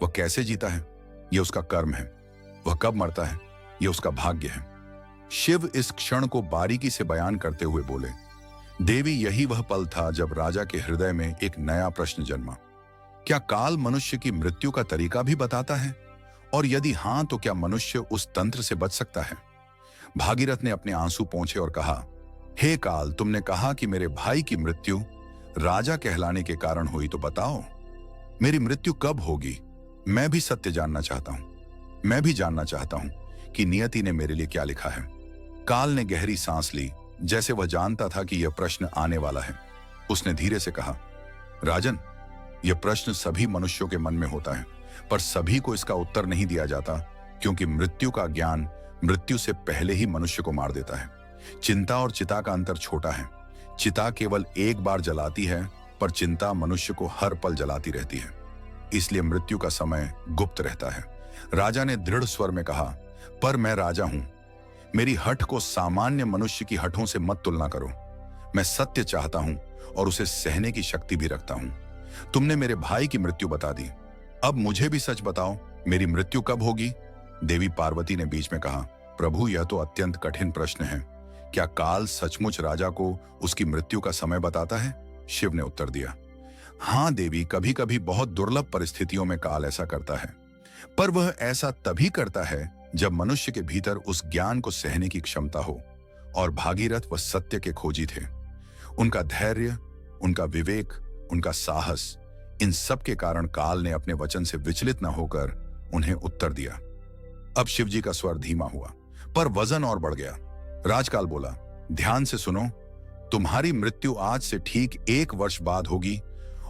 Speaker 1: वह कैसे जीता है, यह उसका कर्म है। वह कब मरता है, यह उसका भाग्य है। शिव इस क्षण को बारीकी से बयान करते हुए बोले, देवी, यही वह पल था जब राजा के हृदय में एक नया प्रश्न जन्मा। क्या काल मनुष्य की मृत्यु का तरीका भी बताता है? और यदि हां, तो क्या मनुष्य उस तंत्र से बच सकता है? भागीरथ ने अपने आंसू पोंछे और कहा, हे काल, तुमने कहा कि मेरे भाई की मृत्यु राजा कहलाने के कारण हुई, तो बताओ मेरी मृत्यु कब होगी? मैं भी सत्य जानना चाहता हूं। मैं भी जानना चाहता हूं कि नियति ने मेरे लिए क्या लिखा है। काल ने गहरी सांस ली, जैसे वह जानता था कि यह प्रश्न आने वाला है। उसने धीरे से कहा, राजन, यह प्रश्न सभी मनुष्यों के मन में होता है, पर सभी को इसका उत्तर नहीं दिया जाता, क्योंकि मृत्यु का ज्ञान मृत्यु से पहले ही मनुष्य को मार देता है। चिंता और चिता का अंतर छोटा है। चिता केवल एक बार जलाती है, पर चिंता मनुष्य को हर पल जलाती रहती है। इसलिए मृत्यु का समय गुप्त रहता है। राजा ने दृढ़ स्वर में कहा, पर मैं राजा हूं। मेरी हठ को सामान्य मनुष्य की हठों से मत तुलना करो। मैं सत्य चाहता हूं और उसे सहने की शक्ति भी रखता हूं। तुमने मेरे भाई की मृत्यु बता दी, अब मुझे भी सच बताओ, मेरी मृत्यु कब होगी? देवी पार्वती ने बीच में कहा, प्रभु, यह तो अत्यंत कठिन प्रश्न है। क्या काल सचमुच राजा को उसकी मृत्यु का समय बताता है? शिव ने उत्तर दिया, हां देवी, कभी कभी बहुत दुर्लभ परिस्थितियों में काल ऐसा करता है, पर वह ऐसा तभी करता है जब मनुष्य के भीतर उस ज्ञान को सहने की क्षमता हो। और भागीरथ वह सत्य के खोजी थे। उनका धैर्य, उनका विवेक, उनका साहस, इन सब के कारण काल ने अपने वचन से विचलित न होकर उन्हें उत्तर दिया। अब शिवजी का स्वर धीमा हुआ, पर वजन और बढ़ गया। राजकाल बोला, ध्यान से सुनो, तुम्हारी मृत्यु आज से ठीक 1 वर्ष बाद होगी,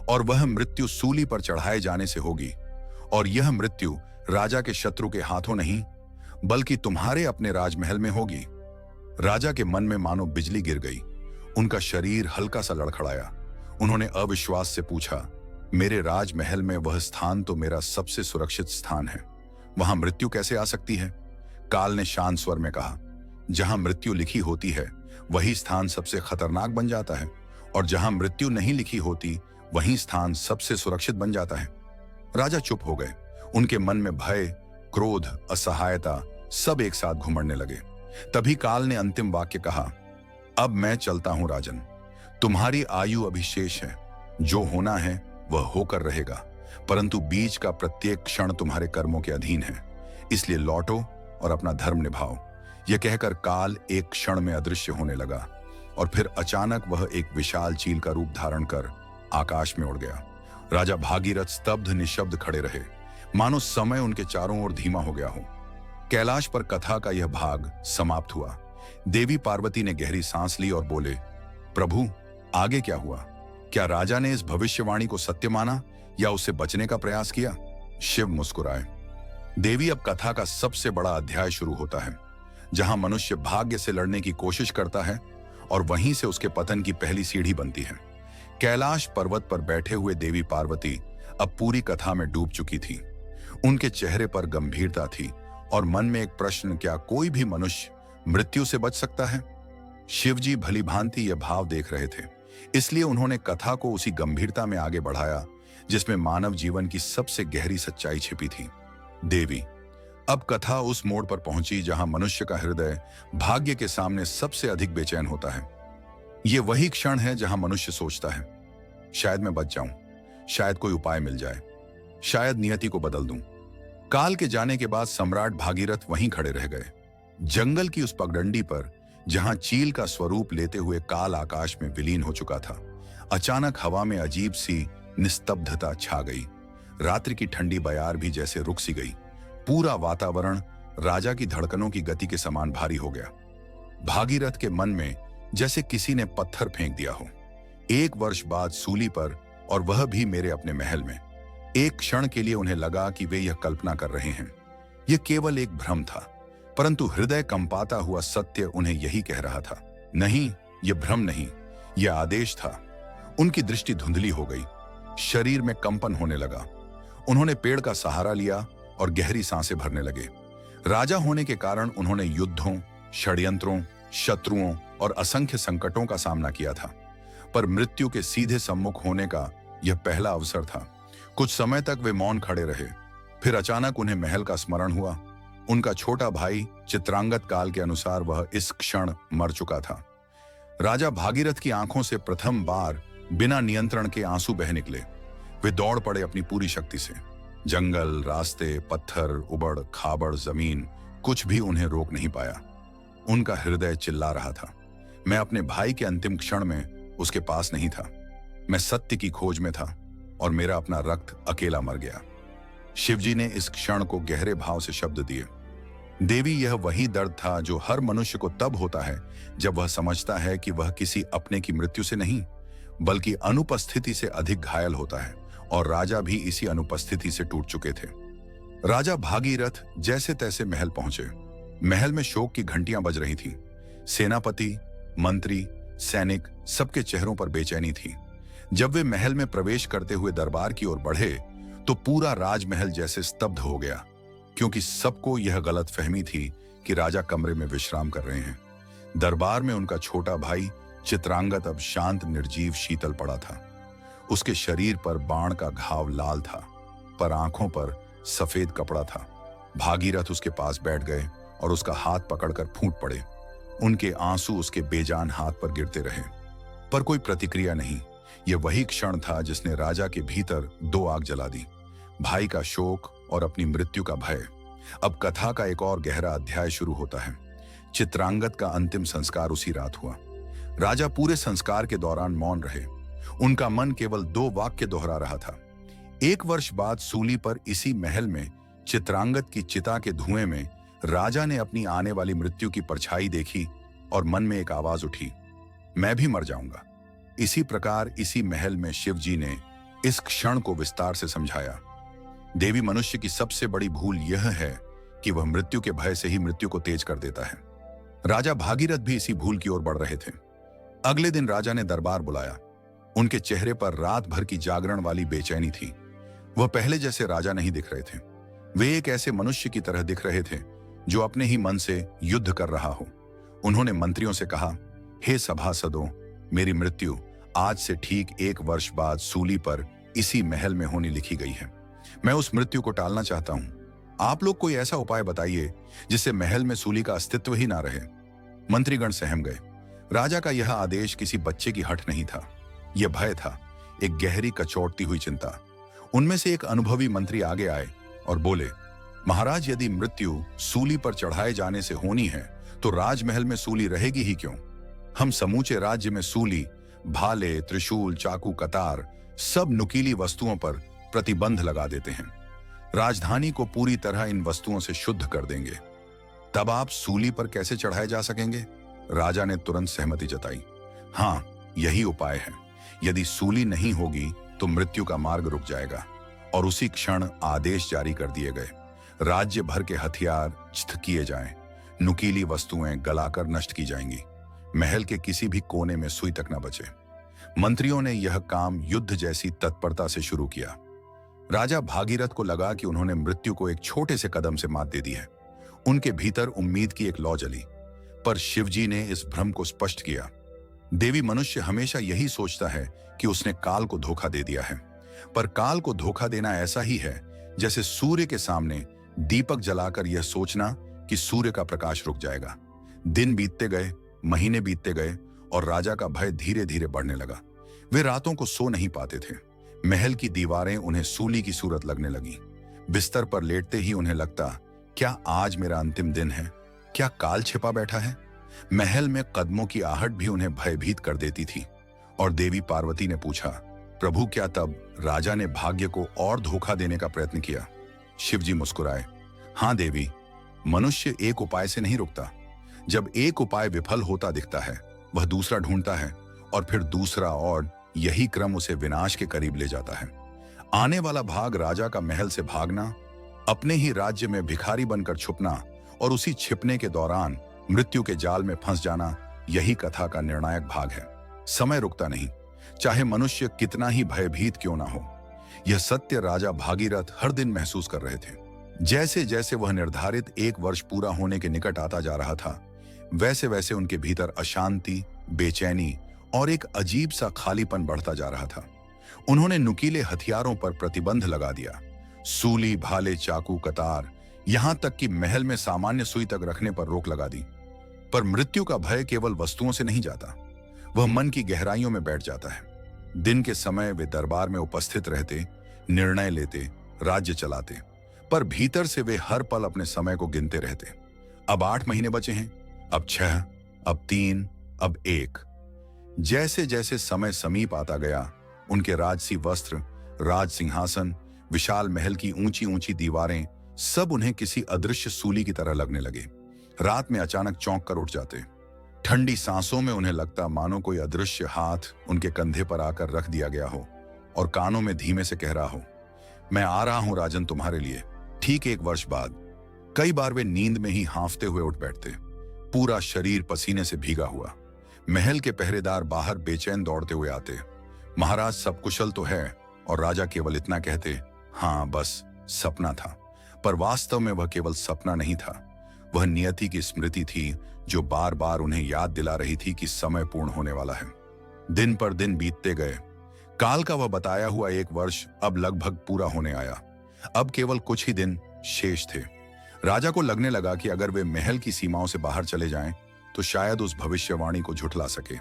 Speaker 1: और वह मृत्यु सूली पर चढ़ाए जाने से होगी। और यह मृत्यु राजा के शत्रु के हाथों नहीं, बल्कि तुम्हारे अपने राजमहल में होगी। राजा के मन में मानो बिजली गिर गई। उनका शरीर हल्का सा लड़खड़ाया। उन्होंने अविश्वास से पूछा, मेरे राजमहल में वह स्थान तो मेरा सबसे सुरक्षित स्थान है, वहां मृत्यु कैसे आ सकती है? काल ने शांत स्वर में कहा, जहां मृत्यु लिखी होती है वही स्थान सबसे खतरनाक बन जाता है, और जहां मृत्यु नहीं लिखी होती वही स्थान सबसे सुरक्षित बन जाता है। राजा चुप हो गए। उनके मन में भय, क्रोध, असहायता सब एक साथ घुमड़ने लगे। तभी काल ने अंतिम वाक्य कहा, अब मैं चलता हूं राजन, तुम्हारी आयु अभी शेष है। जो होना है वह होकर रहेगा, परंतु बीच का प्रत्येक क्षण तुम्हारे कर्मों के अधीन है। इसलिए लौटो और अपना धर्म निभाओ। यह कहकर काल एक क्षण में अदृश्य होने लगा, और फिर अचानक वह एक विशाल चील का रूप धारण कर आकाश में उड़ गया। राजा भागीरथ स्तब्ध निशब्द खड़े रहे, मानो समय उनके चारों ओर धीमा हो गया हो। कैलाश पर कथा का यह भाग समाप्त हुआ। देवी पार्वती ने गहरी सांस ली और बोले, प्रभु, आगे क्या हुआ? क्या राजा ने इस भविष्यवाणी को सत्य माना या उससे बचने का प्रयास किया? शिव मुस्कुराए, देवी अब कथा का सबसे बड़ा अध्याय शुरू होता है, जहां मनुष्य भाग्य से लड़ने की कोशिश करता है और वहीं से उसके पतन की पहली सीढ़ी बनती है। कैलाश पर्वत पर बैठे हुए देवी पार्वती अब पूरी कथा में डूब चुकी थी। उनके चेहरे पर गंभीरता थी और मन में एक प्रश्न, क्या कोई भी मनुष्य मृत्यु से बच सकता है? शिवजी भली भांति यह भाव देख रहे थे, इसलिए उन्होंने कथा को उसी गंभीरता में आगे बढ़ाया जिसमें मानव जीवन की सबसे गहरी सच्चाई छिपी थी। देवी, अब कथा उस मोड़ पर पहुंची जहां मनुष्य का हृदय भाग्य के सामने सबसे अधिक बेचैन होता है। यह वही क्षण है जहां मनुष्य सोचता है, शायद मैं बच जाऊं, शायद कोई उपाय मिल जाए, शायद नियति को बदल दूं। काल के जाने के बाद सम्राट भागीरथ वहीं खड़े रह गए, जंगल की उस पगडंडी पर जहां चील का स्वरूप लेते हुए काल आकाश में विलीन हो चुका था। अचानक हवा में अजीब सी निस्तब्धता छा गई। रात्रि की ठंडी बयार भी जैसे रुक सी गई। पूरा वातावरण राजा की धड़कनों की गति के समान भारी हो गया। भागीरथ के मन में जैसे किसी ने पत्थर फेंक दिया हो। 1 वर्ष बाद सूली पर, और वह भी मेरे अपने महल में। एक क्षण के लिए उन्हें लगा कि वे यह कल्पना कर रहे हैं, यह केवल एक भ्रम था, परंतु हृदय कंपाता हुआ सत्य उन्हें यही कह रहा था, नहीं, यह भ्रम नहीं, यह आदेश था। उनकी दृष्टि धुंधली हो गई, शरीर में कंपन होने लगा। उन्होंने पेड़ का सहारा लिया और गहरी सांसें भरने लगे। राजा होने के कारण उन्होंने युद्धों, षड्यंत्रों, शत्रुओं और असंख्य संकटों का सामना किया था, पर मृत्यु के सीधे सम्मुख होने का यह पहला अवसर था। कुछ समय तक वे मौन खड़े रहे, फिर अचानक उन्हें महल का स्मरण हुआ। उनका छोटा भाई चित्रांगद काल के अनुसार वह इस क्षण मर चुका था। राजा भागीरथ की आंखों से प्रथम बार बिना नियंत्रण के आंसू बह निकले। वे दौड़ पड़े अपनी पूरी शक्ति से। जंगल, रास्ते, पत्थर, उबड़ खाबड़ जमीन, कुछ भी उन्हें रोक नहीं पाया। उनका हृदय चिल्ला रहा था, मैं अपने भाई के अंतिम क्षण में उसके पास नहीं था। मैं सत्य की खोज में था और मेरा अपना रक्त अकेला मर गया। शिवजी ने इस क्षण को गहरे भाव से शब्द दिए। देवी, यह वही दर्द था जो हर मनुष्य को तब होता है जब वह समझता है कि वह किसी अपने की मृत्यु से नहीं, बल्कि अनुपस्थिति से अधिक घायल होता है, और राजा भी इसी अनुपस्थिति से टूट चुके थे। राजा भागीरथ जैसे तैसे महल पहुंचे। महल में शोक की घंटियां बज रही थीं। सेनापति, मंत्री, सैनिक, सबके चेहरों पर बेचैनी थी। जब वे महल में प्रवेश करते हुए दरबार की ओर बढ़े तो पूरा राजमहल जैसे स्तब्ध हो गया, क्योंकि सबको यह गलतफहमी थी कि राजा कमरे में विश्राम कर रहे हैं। दरबार में उनका छोटा भाई चित्रांगद अब शांत, निर्जीव, शीतल पड़ा था। उसके शरीर पर बाण का घाव लाल था, पर आंखों पर सफेद कपड़ा था। भागीरथ उसके पास बैठ गए और उसका हाथ पकड़कर फूट पड़े। उनके आंसू उसके बेजान हाथ पर गिरते रहे, पर कोई प्रतिक्रिया नहीं। यह वही क्षण था जिसने राजा के भीतर 2 आग जला दी, भाई का शोक और अपनी मृत्यु का भय। अब कथा का एक और गहरा अध्याय शुरू होता है। चित्रांगद का अंतिम संस्कार उसी रात हुआ। राजा पूरे संस्कार के दौरान मौन रहे। उनका मन केवल 2 वाक्य दोहरा रहा था। 1 वर्ष बाद सूली पर इसी महल में चित्रांगद की चिता के धुएं में राजा ने अपनी आने वाली मृत्यु की परछाई देखी और मन में एक आवाज उठी, मैं भी मर जाऊंगा। इसी प्रकार इसी महल में शिवजी ने इस क्षण को विस्तार से समझाया। देवी, मनुष्य की सबसे बड़ी भूल यह है कि वह मृत्यु के भय से ही मृत्यु को तेज कर देता है। राजा भागीरथ भी इसी भूल की ओर बढ़ रहे थे। अगले दिन राजा ने दरबार बुलाया। उनके चेहरे पर रात भर की जागरण वाली बेचैनी थी। वह पहले जैसे राजा नहीं दिख रहे थे। वे एक ऐसे मनुष्य की तरह दिख रहे थे जो अपने ही मन से युद्ध कर रहा हो। उन्होंने मंत्रियों से कहा, हे सभासदों, मेरी मृत्यु आज से ठीक 1 वर्ष बाद सूली पर इसी महल में होनी लिखी गई है। मैं उस मृत्यु को टालना चाहता हूं। आप लोग कोई ऐसा उपाय बताइए जिससे महल में सूली का अस्तित्व ही ना रहे। मंत्रीगण सहम गए। राजा का यह आदेश किसी बच्चे की हठ नहीं था, यह भय था, एक गहरी कचोटती हुई चिंता। उनमें से एक अनुभवी मंत्री आगे आए और बोले, महाराज, यदि मृत्यु सूली पर चढ़ाए जाने से होनी है तो राजमहल में सूली रहेगी ही क्यों? हम समूचे राज्य में सूली, भाले, त्रिशूल, चाकू, कतार, सब नुकीली वस्तुओं पर प्रतिबंध लगा देते हैं। राजधानी को पूरी तरह इन वस्तुओं से शुद्ध कर देंगे। तब आप सूली पर कैसे चढ़ाए जा सकेंगे? राजा ने तुरंत सहमति जताई। हाँ, यही उपाय है। यदि सूली नहीं होगी तो मृत्यु का मार्ग रुक जाएगा। और उसी क्षण आदेश जारी कर दिए गए। राज्य भर के हथियार छित किए जाएं, नुकीली वस्तुएं गलाकर नष्ट की जाएंगी, महल के किसी भी कोने में सुई तक न बचे। मंत्रियों ने यह काम युद्ध जैसी तत्परता से शुरू किया। राजा भागीरथ को लगा कि उन्होंने मृत्यु को एक छोटे से कदम से मात दे दी है। उनके भीतर उम्मीद की एक लौ जली, पर शिवजी ने इस भ्रम को स्पष्ट किया। देवी मनुष्य हमेशा यही सोचता है कि उसने काल को धोखा दे दिया है, पर काल को धोखा देना ऐसा ही है जैसे सूर्य के सामने दीपक जलाकर यह सोचना कि सूर्य का प्रकाश रुक जाएगा। दिन बीतते गए, महीने बीतते गए और राजा का भय धीरे धीरे बढ़ने लगा। वे रातों को सो नहीं पाते थे। महल की दीवारें उन्हें सूली की सूरत लगने लगी। बिस्तर पर लेटते ही उन्हें लगता, क्या आज मेरा अंतिम दिन है? क्या काल छिपा बैठा है? महल में कदमों की आहट भी उन्हें भयभीत कर देती थी। और देवी पार्वती ने पूछा, प्रभु क्या तब राजा ने भाग्य को और धोखा देने का प्रयत्न किया? शिवजी मुस्कुराए, हाँ देवी, मनुष्य एक उपाय से नहीं रुकता। जब एक उपाय विफल होता दिखता है, वह दूसरा ढूंढता है और फिर दूसरा, और यही क्रम उसे विनाश के करीब ले जाता है। आने वाला भाग राजा का महल से भागना, अपने ही राज्य में भिखारी बनकर छुपना और उसी छिपने के दौरान मृत्यु के जाल में फंस जाना, यही कथा का निर्णायक भाग है। समय रुकता नहीं, चाहे मनुष्य कितना ही भयभीत क्यों ना हो। यह सत्य राजा भागीरथ हर दिन महसूस कर रहे थे। जैसे जैसे वह निर्धारित 1 वर्ष पूरा होने के निकट आता जा रहा था, वैसे वैसे उनके भीतर अशांति, बेचैनी और एक अजीब सा खालीपन बढ़ता जा रहा था। उन्होंने नुकीले हथियारों पर प्रतिबंध लगा दिया। सूली, भाले, चाकू, कतार, यहां तक कि महल में सामान्य सुई तक रखने पर रोक लगा दी। पर मृत्यु का भय केवल वस्तुओं से नहीं जाता, वह मन की गहराइयों में बैठ जाता है। दिन के समय वे दरबार में उपस्थित रहते, निर्णय लेते, राज्य चलाते, पर भीतर से वे हर पल अपने समय को गिनते रहते। अब 8 महीने बचे हैं, अब 6, अब 3, अब 1। जैसे जैसे समय समीप आता गया, उनके राजसी वस्त्र, राज सिंहासन, विशाल महल की ऊंची ऊंची दीवारें, सब उन्हें किसी अदृश्य सूली की तरह लगने लगे। रात में अचानक चौंक कर उठ जाते। ठंडी सांसों में उन्हें लगता मानो कोई अदृश्य हाथ उनके कंधे पर आकर रख दिया गया हो और कानों में धीमे से कह रहा हो, मैं आ रहा हूं राजन तुम्हारे लिए। ठीक 1 वर्ष बाद कई बार वे नींद में ही हांफते हुए उठ बैठते, पूरा शरीर पसीने से भीगा हुआ। महल के पहरेदार बाहर बेचैन दौड़ते हुए आते, महाराज सब कुशल तो है? और राजा केवल इतना कहते, हाँ बस सपना था। पर वास्तव में वह केवल सपना नहीं था, वह नियति की स्मृति थी जो बार बार उन्हें याद दिला रही थी कि समय पूर्ण होने वाला है। दिन पर दिन बीतते गए। काल का वह बताया हुआ 1 वर्ष अब लगभग पूरा होने आया। अब केवल कुछ ही दिन शेष थे। राजा को लगने लगा कि अगर वे महल की सीमाओं से बाहर चले जाएं, तो शायद उस भविष्यवाणी को झुठला सके।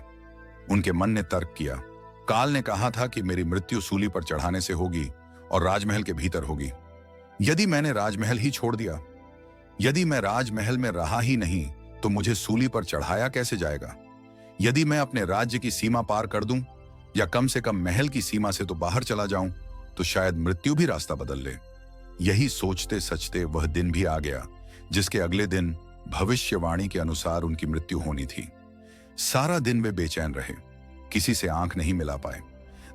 Speaker 1: उनके मन ने तर्क किया, काल ने कहा था कि मेरी मृत्यु सूली पर चढ़ाने से होगी और राजमहल के भीतर होगी। यदि मैंने राजमहल ही छोड़ दिया, यदि मैं राजमहल में रहा ही नहीं, तो मुझे सूली पर चढ़ाया कैसे जाएगा? यदि मैं अपने राज्य की सीमा पार कर दूं, या कम से कम महल की सीमा से तो बाहर चला जाऊं, तो शायद मृत्यु भी रास्ता बदल ले। यही सोचते सचते वह दिन भी आ गया जिसके अगले दिन भविष्यवाणी के अनुसार उनकी मृत्यु होनी थी। सारा दिन वे बेचैन रहे, किसी से आंख नहीं मिला पाए।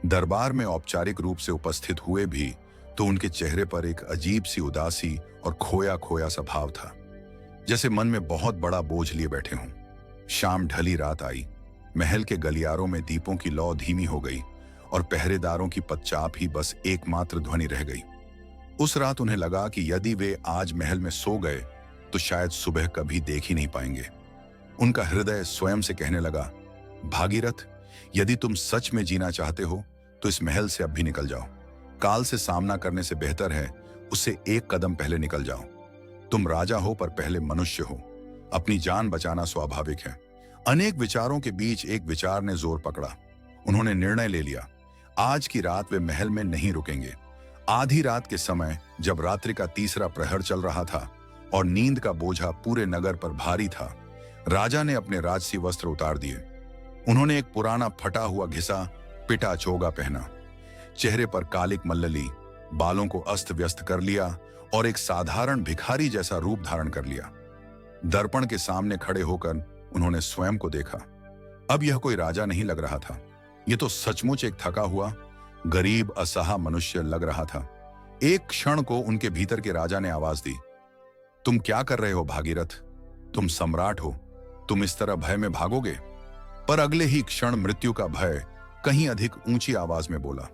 Speaker 1: दरबार में औपचारिक रूप से उपस्थित हुए भी तो उनके चेहरे पर एक अजीब सी उदासी और खोया खोया सा भाव था, जैसे मन में बहुत बड़ा बोझ लिए बैठे हों। शाम ढली, रात आई। महल के गलियारों में दीपों की लौ धीमी हो गई और पहरेदारों की पदचाप ही बस एकमात्र ध्वनि रह गई। उस रात उन्हें लगा कि यदि वे आज महल में सो गए तो शायद सुबह कभी देख ही नहीं पाएंगे। उनका हृदय स्वयं से कहने लगा, भागीरथ, यदि तुम सच में जीना चाहते हो तो इस महल से अब भी निकल जाओ। काल से सामना करने से बेहतर है उससे 1 कदम पहले निकल जाओ। तुम राजा हो पर पहले मनुष्य हो, अपनी जान बचाना स्वाभाविक है। अनेक विचारों के बीच एक विचार ने जोर पकड़ा। उन्होंने निर्णय ले लिया, आज की रात वे महल में नहीं रुकेंगे। आधी रात के समय, जब रात्रि का 3रा प्रहर चल रहा था और नींद का बोझा पूरे नगर पर भारी था, राजा ने अपने राजसी वस्त्र उतार दिए। उन्होंने एक पुराना फटा हुआ घिसा पिटा चोगा पहना, चेहरे पर कालिक मल्लली, बालों को अस्त व्यस्त कर लिया और एक साधारण भिखारी जैसा रूप धारण कर लिया। दर्पण के सामने खड़े होकर उन्होंने स्वयं को देखा। अब यह कोई राजा नहीं लग रहा था, यह तो सचमुच एक थका हुआ, गरीब, असहा मनुष्य लग रहा था। एक क्षण को उनके भीतर के राजा ने आवाज दी, तुम क्या कर रहे हो भागीरथ? तुम सम्राट हो, तुम इस तरह भय में भागोगे? पर अगले ही क्षण मृत्यु का भय कहीं अधिक ऊंची आवाज में बोला,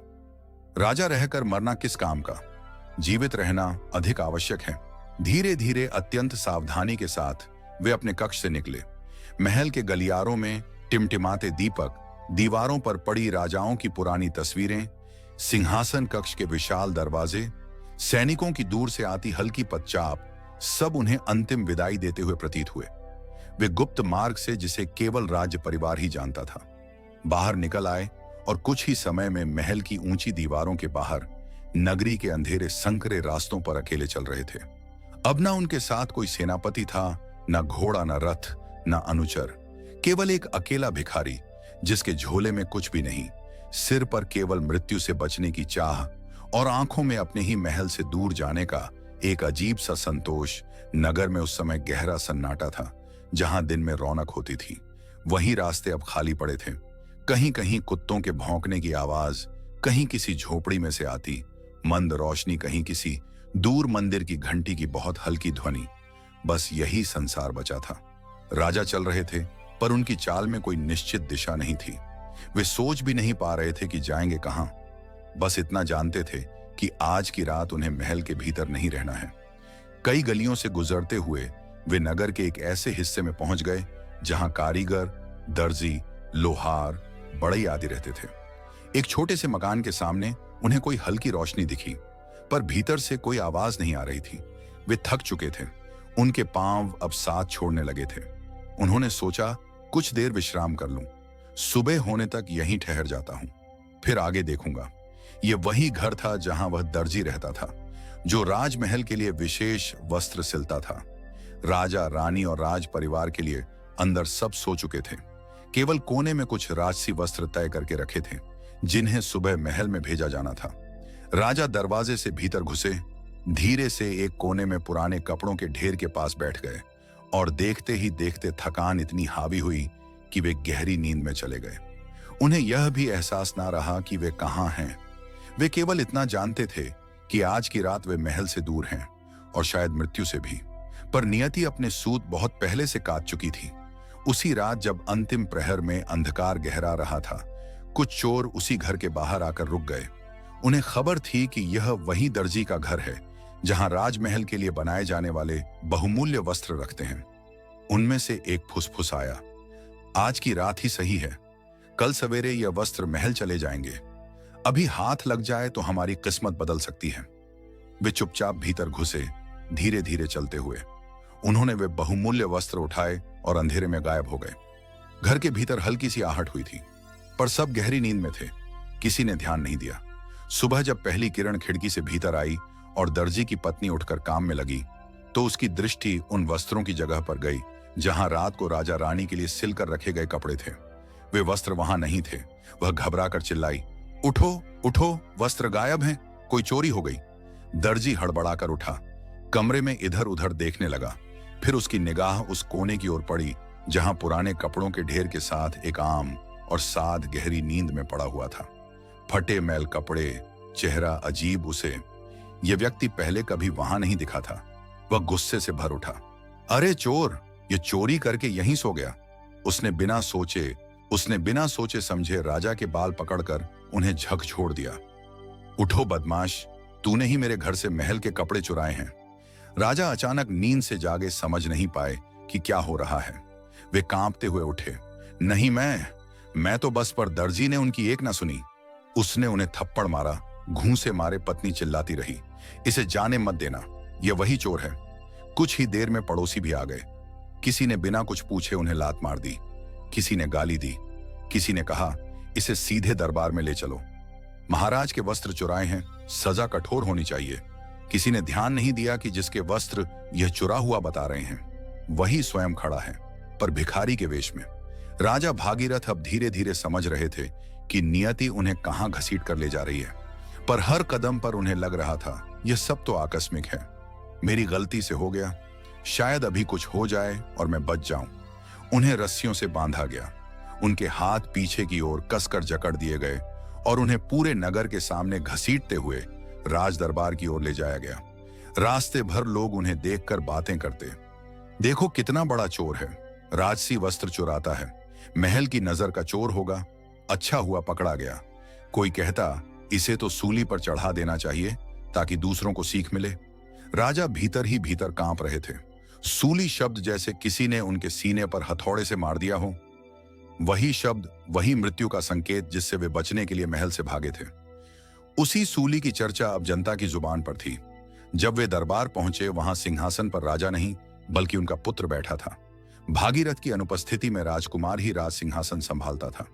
Speaker 1: राजा रहकर मरना किस काम का? जीवित रहना अधिक आवश्यक है। धीरे धीरे अत्यंत सावधानी के साथ वे अपने कक्ष से निकले। महल के गलियारों में टिमटिमाते दीपक, दीवारों पर पड़ी राजाओं की पुरानी तस्वीरें, सिंहासन कक्ष के विशाल दरवाजे, सैनिकों की दूर से आती हल्की पदचाप, सब उन्हें अंतिम विदाई देते हुए प्रतीत हुए। वे गुप्त मार्ग से, जिसे केवल राज्य परिवार ही जानता था, बाहर निकल आए और कुछ ही समय में महल की ऊंची दीवारों के बाहर नगरी के अंधेरे संकरे रास्तों पर अकेले चल रहे थे। अब ना उनके साथ कोई सेनापति था, ना घोड़ा, ना रथ, ना अनुचर, केवल एक अकेला भिखारी जिसके झोले में कुछ भी नहीं, सिर पर केवल मृत्यु से बचने की चाह और आंखों में अपने ही महल से दूर जाने का एक अजीब सा संतोष। नगर में उस समय गहरा सन्नाटा था। जहां दिन में रौनक होती थी, वहीं रास्ते अब खाली पड़े थे। कहीं कहीं कुत्तों के भौंकने की आवाज कहीं किसी झोपड़ी में से आती, मंद रोशनी कहीं किसी दूर मंदिर की घंटी की बहुत हल्की ध्वनि। बस यही संसार बचा था। राजा चल रहे थे, पर उनकी चाल में कोई निश्चित दिशा नहीं थी। वे सोच भी नहीं पा रहे थे कि जाएंगे कहां। बस इतना जानते थे कि आज की रात उन्हें महल के भीतर नहीं रहना है। कई गलियों से गुजरते हुए वे नगर के एक ऐसे हिस्से में पहुंच गए जहां कारीगर, दर्जी, लोहार, बढ़ई आदि रहते थे। एक छोटे से मकान के सामने उन्हें कोई हल्की रोशनी दिखी, पर भीतर से कोई आवाज नहीं आ रही थी। वे थक चुके थे, उनके पांव अब साथ छोड़ने लगे थे। उन्होंने सोचा, कुछ देर विश्राम कर लूं, सुबह होने तक यहीं ठहर जाता हूं, फिर आगे देखूंगा। यह वही घर था जहां वह दर्जी रहता था, जो राजमहल के लिए विशेष वस्त्र सिलता था। राजा, रानी और राज परिवार के लिए अंदर सब सो चुके थे। केवल कोने में कुछ राजसी वस्त्र तय करके रखे थे, जिन्हें सुबह महल में भेजा जाना था। राजा दरवाजे से भीतर घुसे, धीरे से एक कोने में पुराने कपड़ों के ढेर के पास बैठ गए और देखते ही देखते थकान इतनी हावी हुई कि वे गहरी नींद में चले गए। उन्हें यह भी एहसास ना रहा कि वे कहां हैं। वे केवल इतना जानते थे कि आज की रात वे महल से दूर हैं और शायद मृत्यु से भी। पर नियति अपने सूत बहुत पहले से काट चुकी थी। उसी रात जब अंतिम प्रहर में अंधकार गहरा रहा था, कुछ चोर उसी घर के बाहर आकर रुक गए। उन्हें खबर थी कि यह वही दर्जी का घर है जहां राजमहल के लिए बनाए जाने वाले बहुमूल्य वस्त्र रखते हैं। उनमें से एक फुसफुसाया, आज की रात ही सही है, कल सवेरे यह वस्त्र महल चले जाएंगे। अभी हाथ लग जाए तो हमारी किस्मत बदल सकती है। वे चुपचाप भीतर घुसे, धीरे धीरे चलते हुए। उन्होंने वे बहुमूल्य वस्त्र उठाए और अंधेरे में गायब हो गए। घर के भीतर हल्की सी आहट हुई थी, पर सब गहरी नींद में थे, किसी ने ध्यान नहीं दिया। सुबह जब पहली किरण खिड़की से भीतर आई और दर्जी की पत्नी उठकर काम में लगी, तो उसकी दृष्टि उन वस्त्रों की जगह पर गई जहां रात को राजा रानी के लिए सिलकर रखे गए कपड़े थे। वे वस्त्र वहां नहीं थे। वह घबरा कर चिल्लाई, उठो उठो, वस्त्र गायब हैं, कोई चोरी हो गई। दर्जी हड़बड़ाकर उठा, कमरे में इधर उधर देखने लगा। फिर उसकी निगाह उस कोने की ओर पड़ी जहां पुराने कपड़ों के ढेर के साथ एक आम और साध गहरी नींद में पड़ा हुआ था। फटे मैल कपड़े, चेहरा अजीब। उसे यह व्यक्ति पहले कभी वहां नहीं दिखा था। वह गुस्से से भर उठा, अरे चोर, ये चोरी करके यहीं सो गया। उसने बिना सोचे समझे राजा के बाल पकड़कर उन्हें झकझोर दिया। उठो बदमाश, तूने ही मेरे घर से महल के कपड़े चुराए हैं। राजा अचानक नींद से जागे, समझ नहीं पाए कि क्या हो रहा है। वे कांपते हुए उठे, नहीं मैं तो बस। पर दर्जी ने उनकी एक ना सुनी। उसने उन्हें थप्पड़ मारा। घूंसे मारे पत्नी चिल्लाती रही, इसे जाने मत देना, यह वही चोर है। कुछ ही देर में पड़ोसी भी आ गए। किसी ने बिना कुछ पूछे उन्हें लात मार दी, किसी ने गाली दी, किसी ने कहा, इसे सीधे दरबार में ले चलो, महाराज के वस्त्र चुराए हैं, सजा कठोर होनी चाहिए। किसी ने ध्यान नहीं दिया कि जिसके वस्त्र यह चुरा हुआ बता रहे हैं, वही स्वयं खड़ा है, पर भिखारी के वेश में। राजा भागीरथ अब धीरे धीरे समझ रहे थे कि नियति उन्हें कहां घसीट कर ले जा रही है, पर हर कदम पर उन्हें लग रहा था यह सब तो आकस्मिक है। मेरी गलती से हो गया, शायद अभी कुछ हो जाए और मैं बच जाऊं। उन्हें रस्सियों से बांधा गया, उनके हाथ पीछे की ओर कसकर जकड़ दिए गए और उन्हें पूरे नगर के सामने घसीटते हुए राज दरबार की ओर ले जाया गया। रास्ते भर लोग उन्हें देखकर बातें करते। देखो कितना बड़ा चोर है, राजसी वस्त्र चुराता है, महल की नजर का चोर होगा, अच्छा हुआ पकड़ा गया। कोई कहता इसे तो सूली पर चढ़ा देना चाहिए ताकि दूसरों को सीख मिले। राजा भीतर ही भीतर कांप रहे थे। सूली शब्द जैसे किसी ने उनके सीने पर हथौड़े से मार दिया हो। वही शब्द, वही मृत्यु का संकेत जिससे वे बचने के लिए महल से भागे थे। उसी सूली की चर्चा अब जनता की जुबान पर थी। जब वे दरबार पहुंचे, वहां सिंहासन पर राजा नहीं बल्कि उनका पुत्र बैठा था। भागीरथ की अनुपस्थिति में राजकुमार ही राज सिंहासन संभालता था।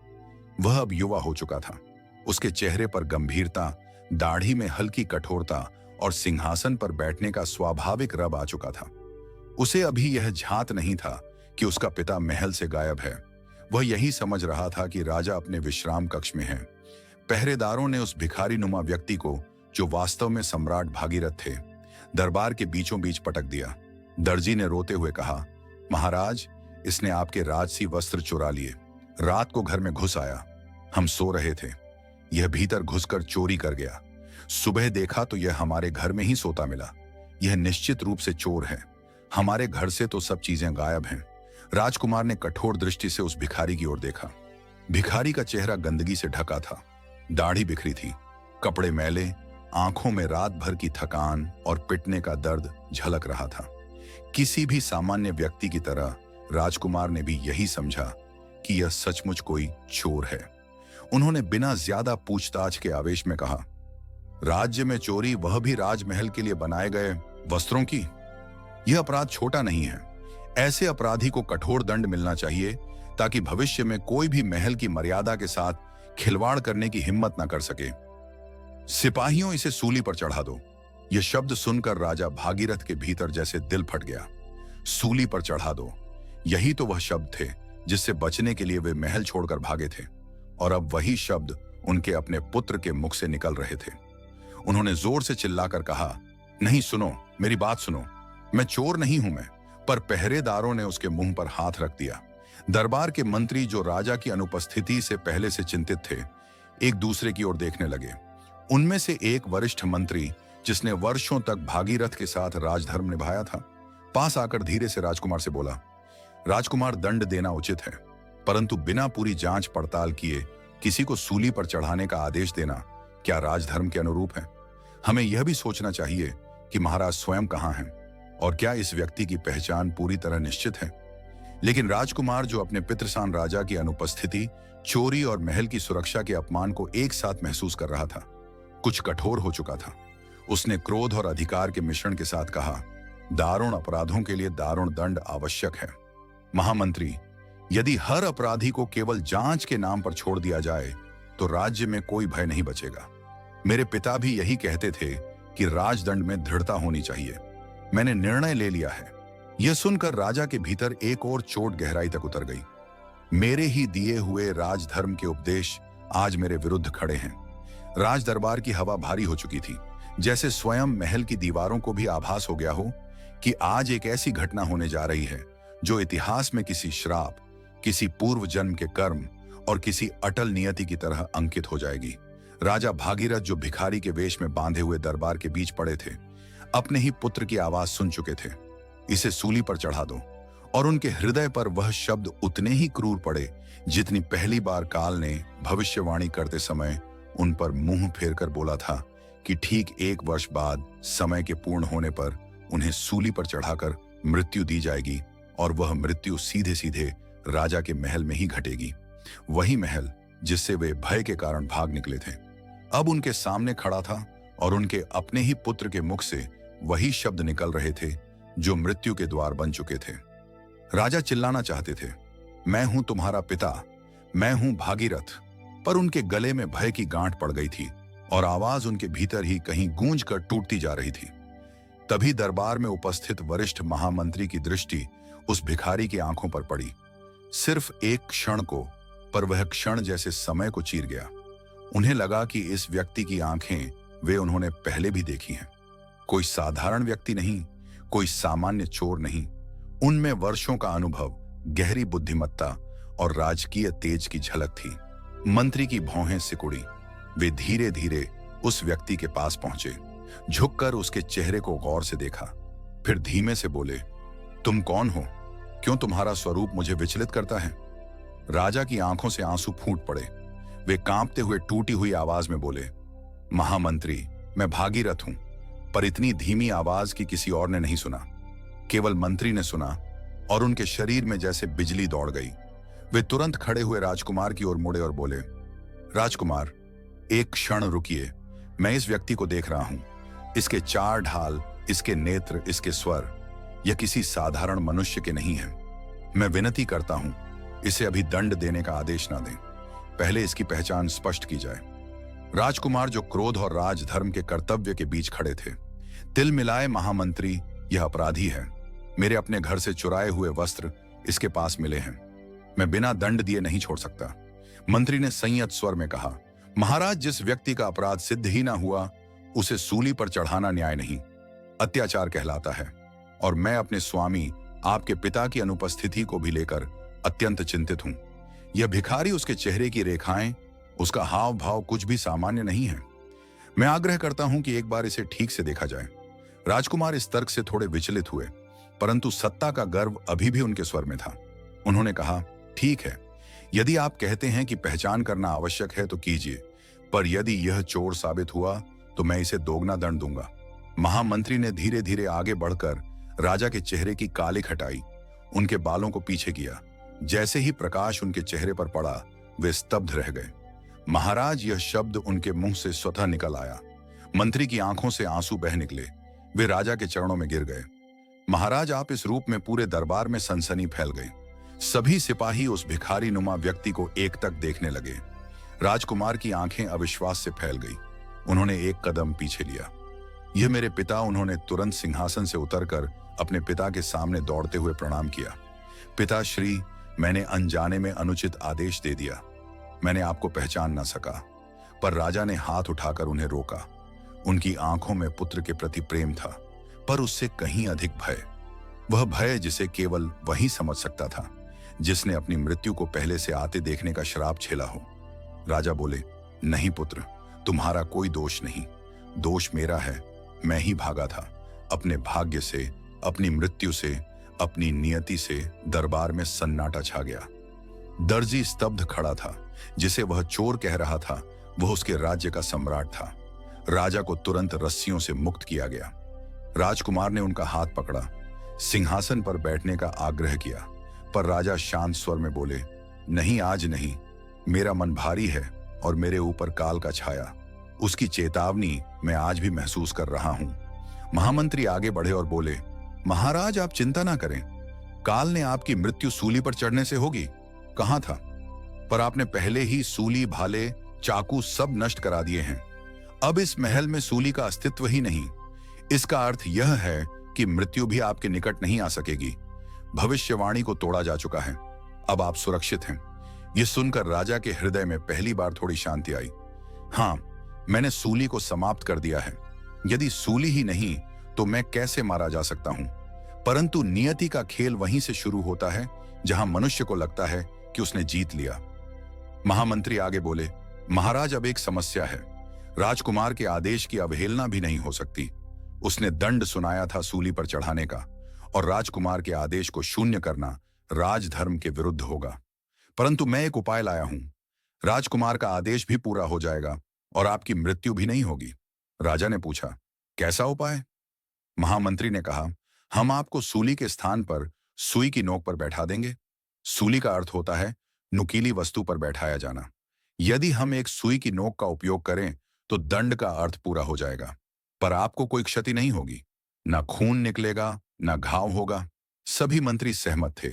Speaker 1: वह अब युवा हो चुका था। उसके चेहरे पर गंभीरता, दाढ़ी में हल्की कठोरता और सिंहासन पर बैठने का स्वाभाविक रब आ चुका था। उसे अभी यह झांत नहीं था कि उसका पिता महल से गायब है। वह यही समझ रहा था कि राजा अपने विश्राम कक्ष में है। पहरेदारों ने उस भिखारी नुमा व्यक्ति को, जो वास्तव में सम्राट भागीरथ थे, दरबार के बीचों बीच पटक दिया। दर्जी ने रोते हुए कहा, महाराज, इसने आपके राजसी वस्त्र चुरा लिए। रात को घर में घुस आया, हम सो रहे थे, यह भीतर घुसकर चोरी कर गया। सुबह देखा तो यह हमारे घर में ही सोता मिला। यह निश्चित रूप से चोर है। हमारे घर से तो सब चीजें गायब हैं। राजकुमार ने कठोर दृष्टि से उस भिखारी की ओर देखा। भिखारी का चेहरा गंदगी से ढका था, दाढ़ी बिखरी थी, कपड़े मैले, आंखों में रात भर की थकान और पिटने का दर्द झलक रहा था। किसी भी सामान्य व्यक्ति की तरह राजकुमार ने भी यही समझा कि यह सचमुच कोई चोर है। उन्होंने बिना ज्यादा पूछताछ के आवेश में कहा, राज्य में चोरी, वह भी राजमहल के लिए बनाए गए वस्त्रों की? यह अपराध छोटा नहीं है। ऐसे अपराधी को कठोर दंड मिलना चाहिए ताकि भविष्य में कोई भी महल की मर्यादा के साथ खिलवाड़ करने की हिम्मत न कर सके। सिपाहियों, इसे सूली पर चढ़ा दो। यह शब्द सुनकर राजा भागीरथ के भीतर जैसे दिल फट गया। सूली पर चढ़ा दो, यही तो वह शब्द थे जिससे बचने के लिए वे महल छोड़कर भागे थे, और अब वही शब्द उनके अपने पुत्र के मुख से निकल रहे थे। उन्होंने जोर से चिल्लाकर कहा, नहीं, सुनो, मेरी बात सुनो। मैं चोर नहीं हूं मैं। पर पहरेदारों ने उसके मुंह पर हाथ रख दिया। दरबार के मंत्री, जो राजा की अनुपस्थिति से पहले से चिंतित थे, एक दूसरे की ओर देखने लगे। उनमें से एक वरिष्ठ मंत्री, जिसने वर्षों तक भागीरथ के साथ राजधर्म निभाया था, पास आकर धीरे से राजकुमार से बोला, राजकुमार, दंड देना उचित है, परंतु बिना पूरी जांच पड़ताल किए किसी को सूली पर चढ़ाने का आदेश देना क्या राजधर्म के अनुरूप है? हमें यह भी सोचना चाहिए कि महाराज स्वयं कहाँ हैं और क्या इस व्यक्ति की पहचान पूरी तरह निश्चित है। लेकिन राजकुमार, जो अपने पितृसान राजा की अनुपस्थिति, चोरी और महल की सुरक्षा के अपमान को एक साथ महसूस कर रहा था, कुछ कठोर हो चुका था। उसने क्रोध और अधिकार के मिश्रण के साथ कहा, दारुण अपराधों के लिए दारुण दंड आवश्यक है। महामंत्री, यदि हर अपराधी को केवल जांच के नाम पर छोड़ दिया जाए तो राज्य में कोई भय नहीं बचेगा। मेरे पिता भी यही कहते थे कि राजदंड में दृढ़ता होनी चाहिए। मैंने निर्णय ले लिया है। यह सुनकर राजा के भीतर एक और चोट गहराई तक उतर गई। मेरे ही दिए हुए राजधर्म के उपदेश आज मेरे विरुद्ध खड़े हैं। राज दरबार की हवा भारी हो चुकी थी, जैसे स्वयं महल की दीवारों को भी आभास हो गया हो कि आज एक ऐसी घटना होने जा रही है जो इतिहास में किसी श्राप, किसी पूर्व जन्म के कर्म और किसी अटल नियति की तरह अंकित हो जाएगी। राजा भागीरथ, जो भिखारी के वेश में बांधे हुए दरबार के बीच पड़े थे, अपने ही पुत्र की आवाज सुन चुके थे, इसे सूली पर चढ़ा दो। और उनके हृदय पर वह शब्द उतने ही क्रूर पड़े जितनी पहली बार काल ने भविष्यवाणी करते समय उन पर मुंह फेरकर बोला था कि ठीक 1 वर्ष बाद समय के पूर्ण होने पर उन्हें सूली पर चढ़ाकर मृत्यु दी जाएगी, और वह मृत्यु सीधे सीधे राजा के महल में ही घटेगी। वही महल जिससे वे भय के कारण भाग निकले थे अब उनके सामने खड़ा था, और उनके अपने ही पुत्र के मुख से वही शब्द निकल रहे थे जो मृत्यु के द्वार बन चुके थे। राजा चिल्लाना चाहते थे, मैं हूं तुम्हारा पिता, मैं हूं भागीरथ, पर उनके गले में भय की गांठ पड़ गई थी और आवाज उनके भीतर ही कहीं गूंज कर टूटती जा रही थी। तभी दरबार में उपस्थित वरिष्ठ महामंत्री की दृष्टि उस भिखारी की आंखों पर पड़ी। सिर्फ एक क्षण को, पर वह क्षण जैसे समय को चीर गया। उन्हें लगा कि इस व्यक्ति की आंखें वे उन्होंने पहले भी देखी हैं। कोई साधारण व्यक्ति नहीं, कोई सामान्य चोर नहीं। उनमें वर्षों का अनुभव, गहरी बुद्धिमत्ता और राजकीय तेज की झलक थी। मंत्री की भौहें सिकुड़ी। वे धीरे धीरे उस व्यक्ति के पास पहुंचे। झुककर उसके चेहरे को गौर से देखा, फिर धीमे से बोले, तुम कौन हो? क्यों तुम्हारा स्वरूप मुझे विचलित करता है? राजा की आंखों से आंसू फूट पड़े। वे कांपते हुए टूटी हुई आवाज में बोले, महामंत्री, मैं भागीरथ हूं। पर इतनी धीमी आवाज की किसी और ने नहीं सुना, केवल मंत्री ने सुना, और उनके शरीर में जैसे बिजली दौड़ गई। वे तुरंत खड़े हुए राजकुमार की ओर मुड़े और बोले, राजकुमार, एक क्षण रुकिए। मैं इस व्यक्ति को देख रहा हूं। इसके चार ढाल, इसके नेत्र, इसके स्वर, यह किसी साधारण मनुष्य के नहीं है। मैं विनती करता हूं, इसे अभी दंड देने का आदेश ना दें। पहले इसकी पहचान स्पष्ट की जाए। राजकुमार, जो क्रोध और राजधर्म के कर्तव्य के बीच खड़े थे, तिल मिलाए, महामंत्री, यह अपराधी है। मेरे अपने घर से चुराए हुए वस्त्र इसके पास मिले हैं। मैं बिना दंड दिए नहीं छोड़ सकता। मंत्री ने संयत स्वर में कहा, महाराज, जिस व्यक्ति का अपराध सिद्ध ही ना हुआ, उसे सूली पर चढ़ाना न्याय नहीं, अत्याचार कहलाता है। और मैं अपने स्वामी, आपके पिता की अनुपस्थिति को भी लेकर अत्यंत चिंतित हूं। यह भिखारी, उसके चेहरे की रेखाएं, उसका हाव भाव कुछ भी सामान्य नहीं है। मैं आग्रह करता हूं कि एक बार इसे ठीक से देखा जाए। राजकुमार इस तर्क से थोड़े विचलित हुए, परंतु सत्ता का गर्व अभी भी उनके स्वर में था। उन्होंने कहा, ठीक है, यदि आप कहते हैं कि पहचान करना आवश्यक है तो कीजिए, पर यदि यह चोर साबित हुआ तो मैं इसे दोगुना दंड दूंगा। महामंत्री ने धीरे धीरे आगे बढ़कर राजा के चेहरे की कालिख हटाई, उनके बालों को पीछे किया। जैसे ही प्रकाश उनके चेहरे पर पड़ा, वे स्तब्ध रह गए। महाराज, यह शब्द उनके मुंह से स्वतः निकल आया। मंत्री की आंखों से आंसू बह निकले। वे राजा के चरणों में गिर गए। महाराज, आप इस रूप में पूरे दरबार में सनसनी फैल गई। सभी सिपाही उस भिखारी नुमा व्यक्ति को एकटक देखने लगे। राजकुमार की आंखें अविश्वास से फैल गई। उन्होंने एक कदम पीछे लिया। यह मेरे पिता। उन्होंने तुरंत सिंहासन से उतरकर अपने पिता के सामने दौड़ते हुए प्रणाम किया। पिताश्री, मैंने अनजाने में अनुचित आदेश दे दिया। मैंने आपको पहचान ना सका। पर राजा ने हाथ उठाकर उन्हें रोका। उनकी आंखों में पुत्र के प्रति प्रेम था, पर उससे कहीं अधिक भय। वह भय जिसे केवल वही समझ सकता था जिसने अपनी मृत्यु को पहले से आते देखने का श्राप झेला हो। राजा बोले, नहीं पुत्र, तुम्हारा कोई दोष नहीं। दोष मेरा है। मैं ही भागा था। अपने भाग्य से, अपनी मृत्यु से, अपनी नियति से दरबार में सन्नाटा छा गया। दर्जी स्तब्ध खड़ा था। जिसे वह चोर कह रहा था, वह उसके राज्य का सम्राट था। राजा को तुरंत रस्सियों से मुक्त किया गया। राजकुमार ने उनका हाथ पकड़ा, सिंहासन पर बैठने का आग्रह किया, पर राजा शांत स्वर में बोले, नहीं, आज नहीं। मेरा मन भारी है और मेरे ऊपर काल का छाया, उसकी चेतावनी मैं आज भी महसूस कर रहा हूं। महामंत्री आगे बढ़े और बोले, महाराज, आप चिंता ना करें। काल ने आपकी मृत्यु सूली पर चढ़ने से होगी कहा था, पर आपने पहले ही सूली, भाले, चाकू सब नष्ट करा दिए हैं। अब इस महल में सूली का अस्तित्व ही नहीं। इसका अर्थ यह है कि मृत्यु भी आपके निकट नहीं आ सकेगी। भविष्यवाणी को तोड़ा जा चुका है। अब आप सुरक्षित हैं। यह सुनकर राजा के हृदय में पहली बार थोड़ी शांति आई। हां, मैंने सूली को समाप्त कर दिया है। यदि सूली ही नहीं तो मैं कैसे मारा जा सकता हूं? परंतु नियति का खेल वहीं से शुरू होता है जहां मनुष्य को लगता है कि उसने जीत लिया। महामंत्री आगे बोले, महाराज, अब एक समस्या है। राजकुमार के आदेश की अवहेलना भी नहीं हो सकती। उसने दंड सुनाया था सूली पर चढ़ाने का, और राजकुमार के आदेश को शून्य करना राजधर्म के विरुद्ध होगा। परंतु मैं एक उपाय लाया हूं। राजकुमार का आदेश भी पूरा हो जाएगा और आपकी मृत्यु भी नहीं होगी। राजा ने पूछा, कैसा उपाय? महामंत्री ने कहा, हम आपको सूली के स्थान पर सुई की नोक पर बैठा देंगे। सूली का अर्थ होता है नुकीली वस्तु पर बैठाया जाना। यदि हम एक सुई की नोक का उपयोग करें तो दंड का अर्थ पूरा हो जाएगा, पर आपको कोई क्षति नहीं होगी। ना खून निकलेगा, ना घाव होगा। सभी मंत्री सहमत थे।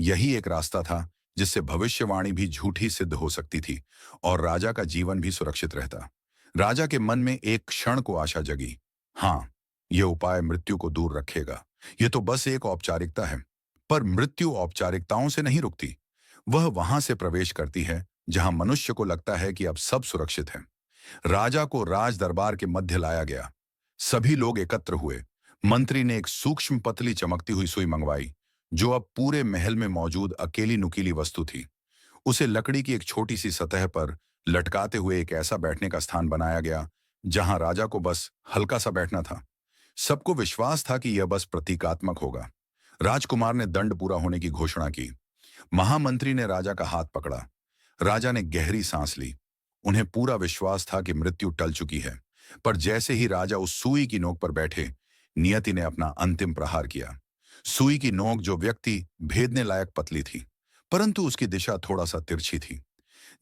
Speaker 1: यही एक रास्ता था जिससे भविष्यवाणी भी झूठी सिद्ध हो सकती थी और राजा का जीवन भी सुरक्षित रहता। राजा के मन में एक क्षण को आशा जगी। हाँ, यह उपाय मृत्यु को दूर रखेगा। यह तो बस एक औपचारिकता है, पर मृत्यु औपचारिकताओं से नहीं रुकती। वह वहां से प्रवेश करती है जहां मनुष्य को लगता है कि अब सब सुरक्षित है। राजा को राज दरबार के मध्य लाया गया। सभी लोग एकत्र हुए। मंत्री ने एक सूक्ष्म, पतली, चमकती हुई सुई मंगवाई, जो अब पूरे महल में मौजूद अकेली नुकीली वस्तु थी। उसे लकड़ी की एक छोटी सी सतह पर लटकाते हुए एक ऐसा बैठने का स्थान बनाया गया जहां राजा को बस हल्का सा बैठना था। सबको विश्वास था कि यह बस प्रतीकात्मक होगा। राजकुमार ने दंड पूरा होने की घोषणा की। महामंत्री ने राजा का हाथ पकड़ा। राजा ने गहरी सांस ली। उन्हें पूरा विश्वास था कि मृत्यु टल चुकी है। पर जैसे ही राजा उस सुई की नोक पर बैठे, नियति ने अपना अंतिम प्रहार किया। सुई की नोक जो व्यक्ति भेदने लायक पतली थी, परंतु उसकी दिशा थोड़ा सा तिरछी थी,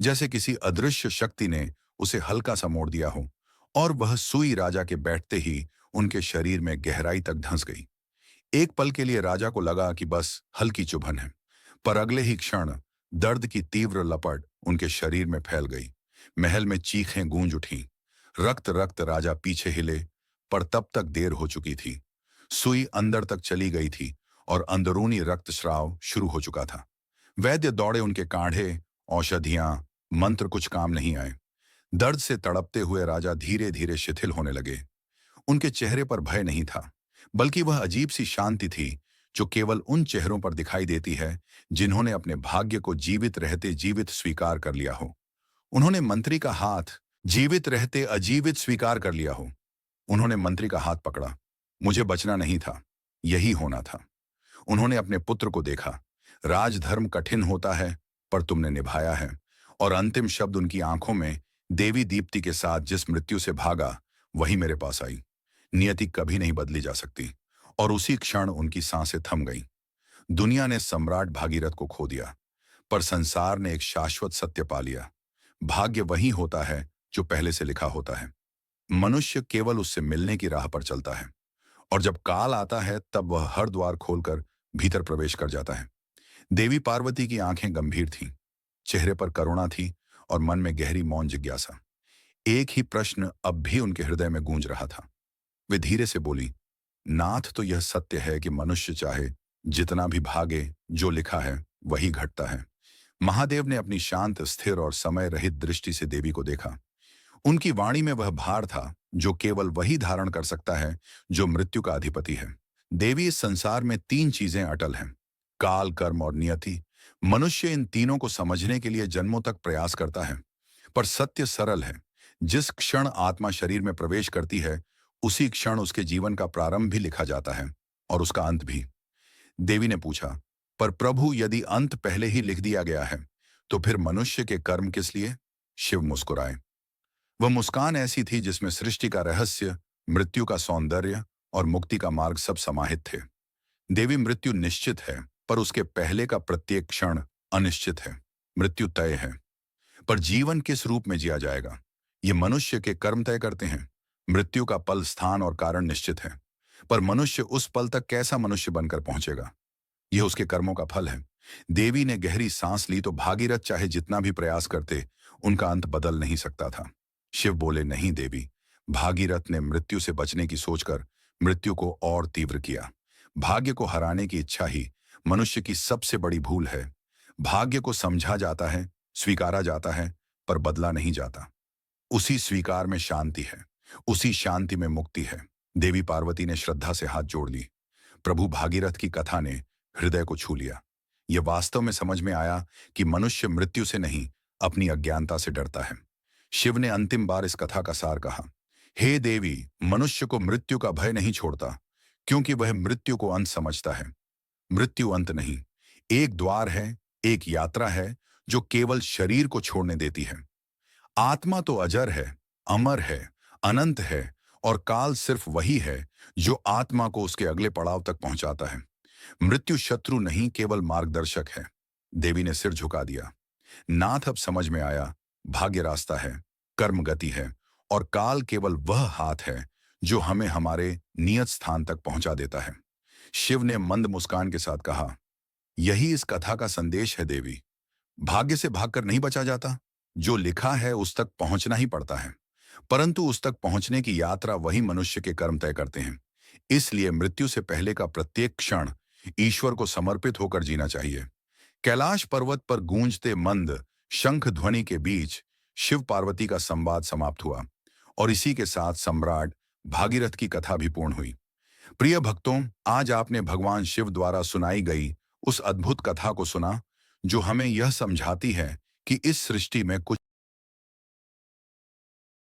Speaker 1: जैसे किसी अदृश्य शक्ति ने उसे हल्का सा मोड़ दिया हो, और वह सुई राजा के बैठते ही उनके शरीर में गहराई तक धंस गई। एक पल के लिए राजा को लगा कि बस हल्की चुभन है, पर अगले ही क्षण दर्द की तीव्र लपट उनके शरीर में फैल गई। महल में चीखें गूंज उठी। रक्त रक्त राजा पीछे हिले, पर तब तक देर हो चुकी थी। सुई अंदर तक चली गई थी और अंदरूनी रक्तस्राव शुरू हो चुका था। वैद्य दौड़े, उनके काढ़े, औषधियां, मंत्र कुछ काम नहीं आए। दर्द से तड़पते हुए राजा धीरे धीरे शिथिल होने लगे। उनके चेहरे पर भय नहीं था, बल्कि वह अजीब सी शांति थी जो केवल उन चेहरों पर दिखाई देती है जिन्होंने अपने भाग्य को जीवित रहते जीवित स्वीकार कर लिया हो। उन्होंने मंत्री का हाथ जीवित रहते अजीवित स्वीकार कर लिया हो। उन्होंने मंत्री का हाथ पकड़ा। मुझे बचना नहीं था, यही होना था। उन्होंने अपने पुत्र को देखा। राजधर्म कठिन होता है, पर तुमने निभाया है। और अंतिम शब्द उनकी आंखों में देवी दीप्ति के साथ जिस मृत्यु से भागा, वही मेरे पास आई। नियति कभी नहीं बदली जा सकती। और उसी क्षण उनकी सांसें थम गईं। दुनिया ने सम्राट भागीरथ को खो दिया, पर संसार ने एक शाश्वत सत्य पा लिया। भाग्य वही होता है जो पहले से लिखा होता है। मनुष्य केवल उससे मिलने की राह पर चलता है, और जब काल आता है तब वह हर द्वार खोलकर भीतर प्रवेश कर जाता है। देवी पार्वती की आंखें गंभीर थीं, चेहरे पर करुणा थी और मन में गहरी मौन जिज्ञासा। एक ही प्रश्न अब भी उनके हृदय में गूंज रहा था। वे धीरे से बोली, नाथ, तो यह सत्य है कि मनुष्य चाहे जितना भी भागे, जो लिखा है वही घटता है। महादेव ने अपनी शांत, स्थिर और समय रहित दृष्टि से देवी को देखा। उनकी वाणी में वह भार था जो केवल वही धारण कर सकता है जो मृत्यु का अधिपति है। देवी, इस संसार में तीन चीजें अटल हैं: काल, कर्म और नियति। मनुष्य इन तीनों को समझने के लिए जन्मों तक प्रयास करता है, पर सत्य सरल है। जिस क्षण आत्मा शरीर में प्रवेश करती है, उसी क्षण उसके जीवन का प्रारंभ भी लिखा जाता है और उसका अंत भी। देवी ने पूछा, पर प्रभु, यदि अंत पहले ही लिख दिया गया है, तो फिर मनुष्य के कर्म किस लिए? शिव मुस्कुराए। वह मुस्कान ऐसी थी जिसमें सृष्टि का रहस्य, मृत्यु का सौंदर्य और मुक्ति का मार्ग सब समाहित थे। देवी, मृत्यु निश्चित है, पर उसके पहले का प्रत्येक क्षण अनिश्चित है। मृत्यु तय है, पर जीवन किस रूप में जिया जाएगा, ये मनुष्य के कर्म तय करते हैं। मृत्यु का पल, स्थान और कारण निश्चित है, पर मनुष्य उस पल तक कैसा मनुष्य बनकर पहुंचेगा, यह उसके कर्मों का फल है। देवी ने गहरी सांस ली तो भागीरथ चाहे जितना भी प्रयास करते, उनका अंत बदल नहीं सकता था। शिव बोले, नहीं देवी, भागीरथ ने मृत्यु से बचने की सोचकर मृत्यु को और तीव्र किया। भाग्य को हराने की इच्छा ही मनुष्य की सबसे बड़ी भूल है। भाग्य को समझा जाता है, स्वीकारा जाता है, पर बदला नहीं जाता। उसी स्वीकार में शांति है, उसी शांति में मुक्ति है। देवी पार्वती ने श्रद्धा से हाथ जोड़ ली। प्रभु भागीरथ की कथा ने हृदय को छू लिया। यह वास्तव में समझ में आया कि मनुष्य मृत्यु से नहीं, अपनी अज्ञानता से डरता है। शिव ने अंतिम बार इस कथा का सार कहा। हे देवी, मनुष्य को मृत्यु का भय नहीं छोड़ता, क्योंकि वह मृत्यु को अंत समझता है। मृत्यु अंत नहीं, एक द्वार है, एक यात्रा है जो केवल शरीर को छोड़ने देती है। आत्मा तो अजर है, अमर है, अनंत है, और काल सिर्फ वही है जो आत्मा को उसके अगले पड़ाव तक पहुंचाता है। मृत्यु शत्रु नहीं, केवल मार्गदर्शक है। देवी ने सिर झुका दिया। नाथ, अब समझ में आया, भाग्य रास्ता है, कर्म गति है, और काल केवल वह हाथ है जो हमें हमारे नियत स्थान तक पहुंचा देता है। शिव ने मंद मुस्कान के साथ कहा, यही इस कथा का संदेश है देवी। भाग्य से भागकर नहीं बचा जाता, जो लिखा है उस तक पहुंचना ही पड़ता है। परंतु उस तक पहुंचने की यात्रा वही मनुष्य के कर्म तय करते हैं। इसलिए मृत्यु से पहले का प्रत्येक क्षण ईश्वर को समर्पित होकर जीना चाहिए। कैलाश पर्वत पर गूंजते मंद शंख ध्वनि के बीच शिव पार्वती का संवाद समाप्त हुआ, और इसी के साथ सम्राट भागीरथ की कथा भी पूर्ण हुई। प्रिय भक्तों, आज आपने भगवान शिव द्वारा सुनाई गई उस अद्भुत कथा को सुना, जो हमें यह समझाती है कि इस सृष्टि में कुछ